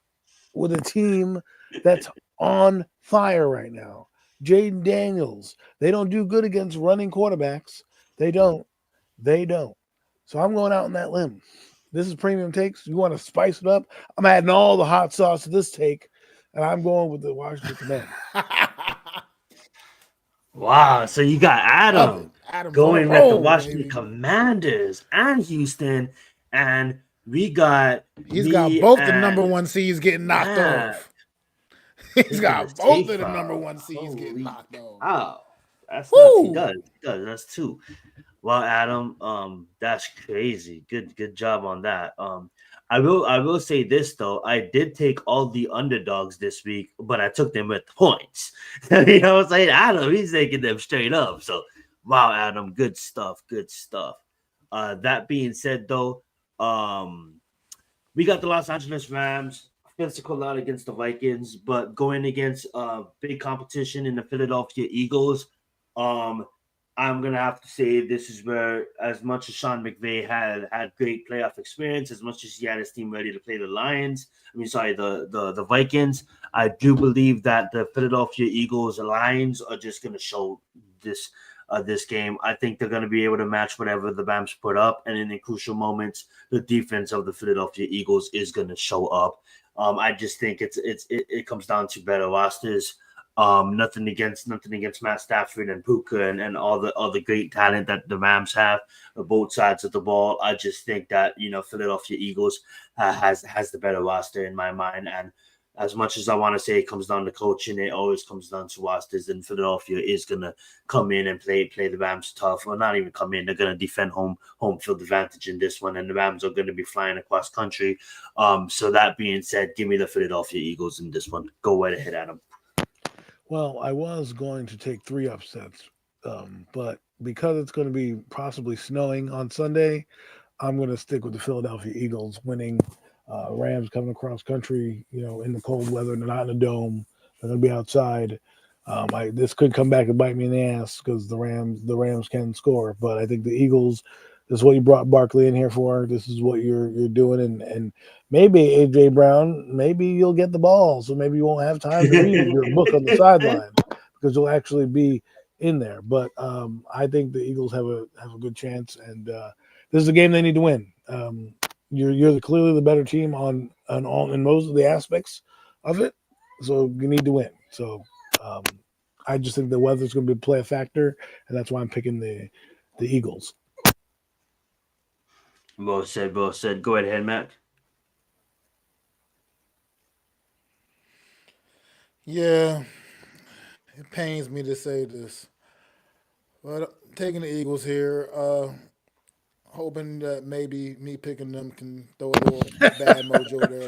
with a team that's on fire right now. Jaden Daniels, they don't do good against running quarterbacks. They don't. So I'm going out on that limb. This is Premium Takes. You want to spice it up? I'm adding all the hot sauce to this take, and I'm going with the Washington Commanders. Wow. So you got Adam going with the Washington Commanders and Houston, and we got He's got both the number one seeds getting knocked off. He's got both of the number one seeds getting knocked off. Oh, that's nuts. He does. That's two. Well, Adam, that's crazy. Good job on that. I will say this though. I did take all the underdogs this week, but I took them with points. You know what I'm saying? Adam, he's taking them straight up. So wow, Adam, good stuff. That being said though, we got the Los Angeles Rams. Physical lot against the Vikings, but going against big competition in the Philadelphia Eagles, I'm going to have to say this is where, as much as Sean McVay had great playoff experience, as much as he had his team ready to play the Vikings, I do believe that the Philadelphia Eagles Lions are just going to show this game. I think they're going to be able to match whatever the Rams put up, and in the crucial moments, the defense of the Philadelphia Eagles is going to show up. I just think it comes down to better rosters. Nothing against Matt Stafford and Puka and all the great talent that the Rams have on both sides of the ball. I just think that Philadelphia Eagles has the better roster in my mind. And as much as I want to say it comes down to coaching, it always comes down to rosters. And Philadelphia is gonna come in and play the Rams tough, or not even come in. They're gonna defend home field advantage in this one, and the Rams are gonna be flying across country. So that being said, give me the Philadelphia Eagles in this one. Go right ahead, Adam. Well, I was going to take 3 upsets, but because it's going to be possibly snowing on Sunday, I'm going to stick with the Philadelphia Eagles winning. Rams coming across country, in the cold weather. They're not in a dome. They're going to be outside. This could come back and bite me in the ass because the Rams can score, but I think the Eagles This is what you brought Barkley in here for. This is what you're doing, and maybe AJ Brown, maybe you'll get the ball, so maybe you won't have time to read your book on the sideline because you'll actually be in there. But I think the Eagles have a good chance, and this is a game they need to win. You're clearly the better team on in most of the aspects of it, so you need to win. So I just think the weather's going to play a factor, and that's why I'm picking the Eagles. Well said, well said. Go ahead, Mac. Yeah, it pains me to say this, but I'm taking the Eagles here. Hoping that maybe me picking them can throw a little bad mojo their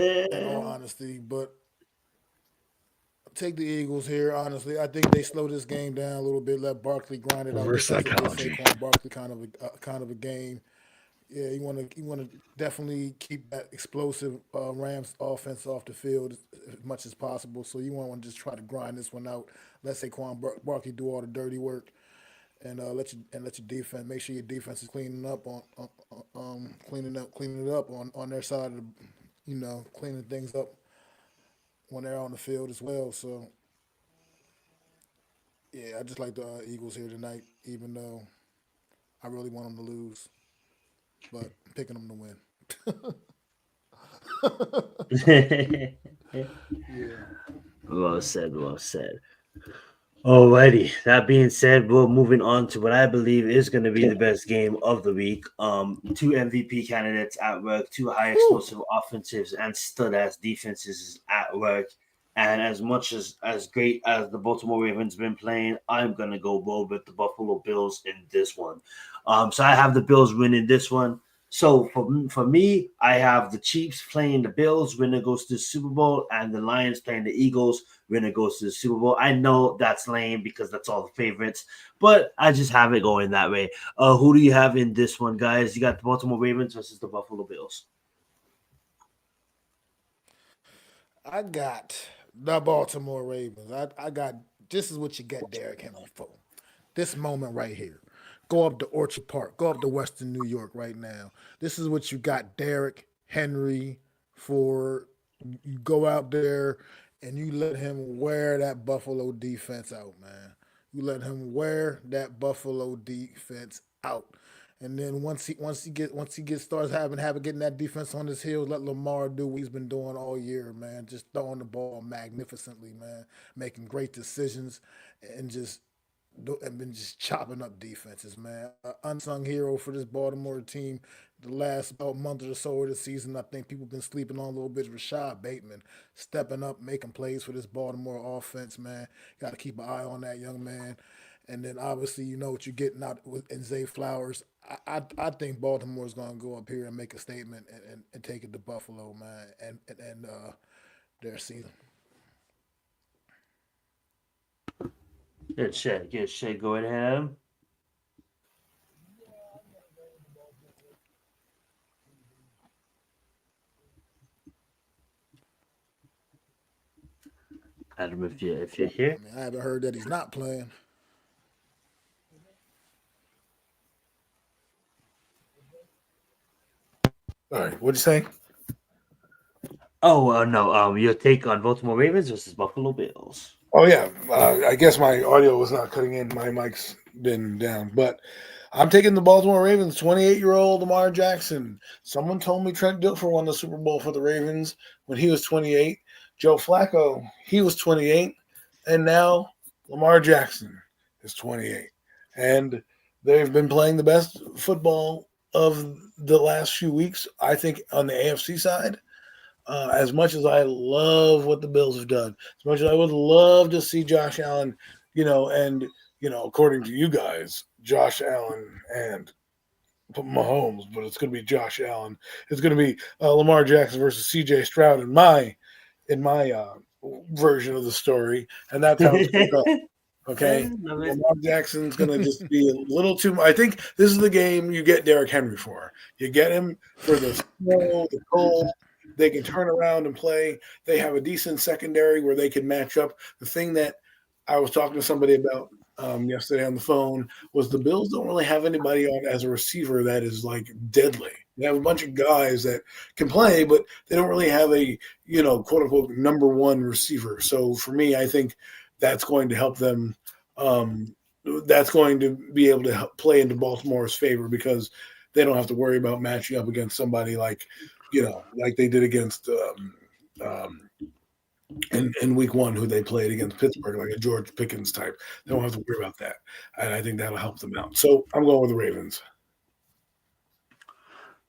way. In all honesty, but take the Eagles here. Honestly, I think they slow this game down a little bit. Let Barkley grind it out. Reverse This is a good psychology. Saquon Barkley kind of a game. Yeah, you want to definitely keep that explosive Rams offense off the field as much as possible. So you want to just try to grind this one out. Let Saquon Barkley do all the dirty work, and let your defense make sure your defense is cleaning up cleaning it up on their side of cleaning things up when they're on the field as well. So yeah, I just like the Eagles here tonight, even though I really want them to lose, but I'm picking them to win. Yeah. Well said, well said. Alrighty. That being said, we're moving on to what I believe is going to be the best game of the week. Two MVP candidates at work, two high explosive offensives and stud ass defenses at work. And as much as great as the Baltimore Ravens been playing, I'm gonna go bold with the Buffalo Bills in this one. So I have the Bills winning this one. So for me, I have the Chiefs playing the Bills, winner goes to the Super Bowl, and the Lions playing the Eagles, winner goes to the Super Bowl. I know that's lame because that's all the favorites, but I just have it going that way. Who do you have in this one, guys? You got the Baltimore Ravens versus the Buffalo Bills. I got the Baltimore Ravens. I got this is what you get Derrick Henry for. This moment right here. Go up to Orchard Park. Go up to Western New York right now. This is what you got Derrick Henry for. You go out there and you let him wear that Buffalo defense out, man. You let him wear that Buffalo defense out. And then once he gets starts having getting that defense on his heels, let Lamar do what he's been doing all year, man. Just throwing the ball magnificently, man. Making great decisions and been just chopping up defenses, man. Unsung hero for this Baltimore team. The last about month or so of the season, I think people have been sleeping on a little bit. Rashad Bateman stepping up, making plays for this Baltimore offense, man. Got to keep an eye on that young man. And then obviously you know what you're getting out in Zay Flowers. I think Baltimore is going to go up here and make a statement and take it to Buffalo, man, and their season. Good shit. Go ahead, Adam. Adam, if you're here. I mean, I haven't heard that he's not playing. All right, what'd you say? Oh no. Your take on Baltimore Ravens versus Buffalo Bills. Oh yeah, I guess my audio was not cutting in. My mic's been down, but I'm taking the Baltimore Ravens. 28-year-old Lamar Jackson. Someone told me Trent Dilfer won the Super Bowl for the Ravens when he was 28. Joe Flacco, he was 28, and now Lamar Jackson is 28, and they've been playing the best football of the last few weeks. I think on the AFC side. As much as I love what the Bills have done, as much as I would love to see Josh Allen, according to you guys, Josh Allen and Mahomes, but it's going to be Josh Allen. It's going to be Lamar Jackson versus C.J. Stroud in my version of the story, and that's how it's going to go. Okay, Lamar Jackson's going to just be a little too much. I think this is the game you get Derrick Henry for. You get him for the snow, the cold. They can turn around and play. They have a decent secondary where they can match up. The thing that I was talking to somebody about yesterday on the phone was the Bills don't really have anybody on as a receiver that is like deadly. They have a bunch of guys that can play, but they don't really have a, quote unquote number one receiver. So for me, I think that's going to help them. That's going to be able to play into Baltimore's favor because they don't have to worry about matching up against somebody like they did against in week one, who they played against Pittsburgh, like a George Pickens type. They don't have to worry about that. And I think that'll help them out. So I'm going with the Ravens.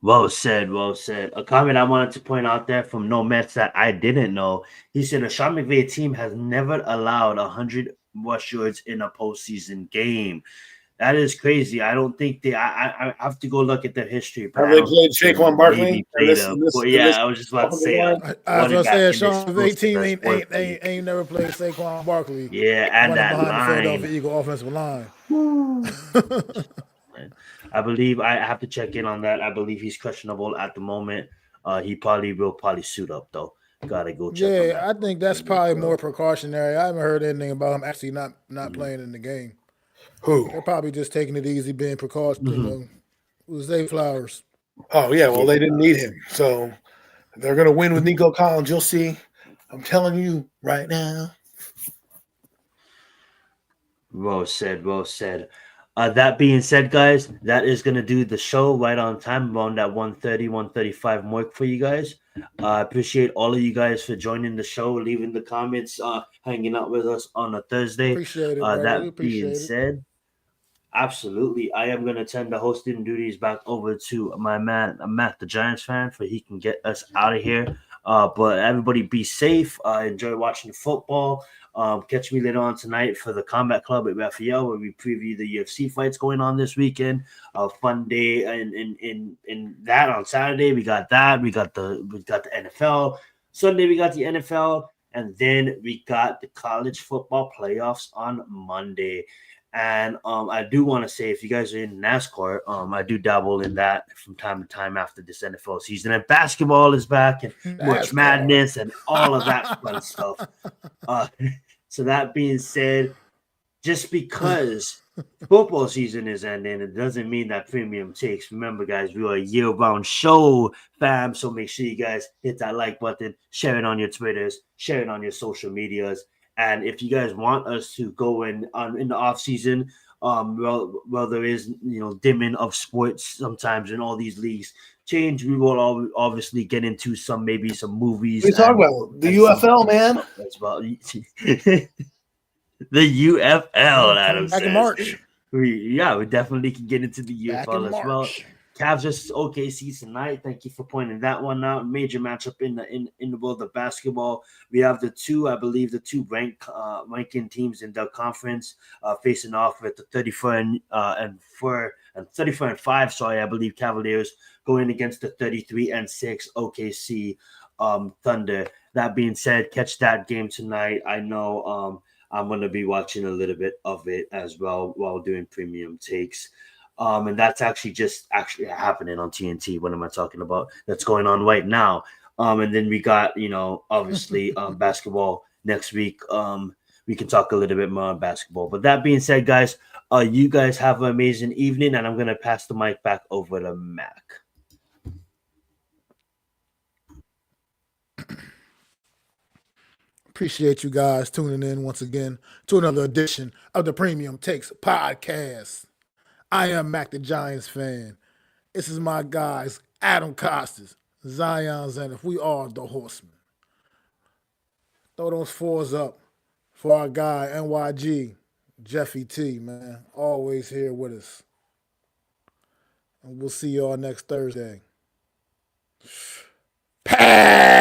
Well said, well said. A comment I wanted to point out there from No Mets that I didn't know. He said a Sean McVay team has never allowed 100 rush yards in a postseason game. That is crazy. I don't think I have to go look at their history. Have they played Saquon Barkley? I was just about to say. I was going to say, Sean McVay team ain't never played Saquon Barkley. Yeah, and that behind line. The Philadelphia Eagle offensive line. I believe I have to check in on that. I believe he's questionable at the moment. He will suit up though. Gotta go check. Yeah, I think that's probably more precautionary. I haven't heard anything about him actually not playing in the game. Who? They're probably just taking it easy, being precautionary. It was Zay Flowers. Oh yeah, well they didn't need him, so they're gonna win with Nico Collins. You'll see. I'm telling you right now. Well said. Well said. That being said, guys, that is going to do the show right on time, around that 1:30, 1:35 mark for you guys. I appreciate all of you guys for joining the show, leaving the comments, hanging out with us on a Thursday. Appreciate it, that being said, absolutely, I am going to turn the hosting duties back over to my man, Matt the Giants fan, for he can get us out of here. But everybody be safe. Enjoy watching the football. Catch me later on tonight for the Combat Club at Raphael, where we preview the UFC fights going on this weekend. A fun day, and in that on Saturday we got that. We got the NFL. Sunday we got the NFL, and then we got the college football playoffs on Monday. And I do want to say, if you guys are in NASCAR, I do dabble in that from time to time after this NFL season. And basketball is back, and March Madness, and all of that fun stuff. So that being said, just because football season is ending, it doesn't mean that premium takes. Remember, guys, we are a year-round show, fam. So make sure you guys hit that like button, share it on your Twitters, share it on your social medias. And if you guys want us to go in the off season, well, there is dimming of sports sometimes in all these leagues change. We will obviously get into maybe some movies. What are you talking about? The UFL, man. As well. The UFL, Adam says. Back in March. We definitely can get into the UFL as well. Cavs versus OKC tonight. Thank you for pointing that one out. Major matchup in the world of basketball. We have the two ranking teams in the conference facing off with the 34 and 5. Sorry, I believe Cavaliers going against the 33-6 OKC Thunder. That being said, catch that game tonight. I know I'm going to be watching a little bit of it as well while doing premium takes. And that's actually happening on TNT. What am I talking about? That's going on right now. And then we got, obviously basketball next week. We can talk a little bit more on basketball. But that being said, guys, you guys have an amazing evening, and I'm going to pass the mic back over to Mac. Appreciate you guys tuning in once again to another edition of the Premium Takes podcast. I am Mac the Giants fan. This is my guys, Adam Costas, Zion Zenith. We are the Horsemen. Throw those fours up for our guy, NYG, Jeffy T, man. Always here with us. And we'll see y'all next Thursday. Pass!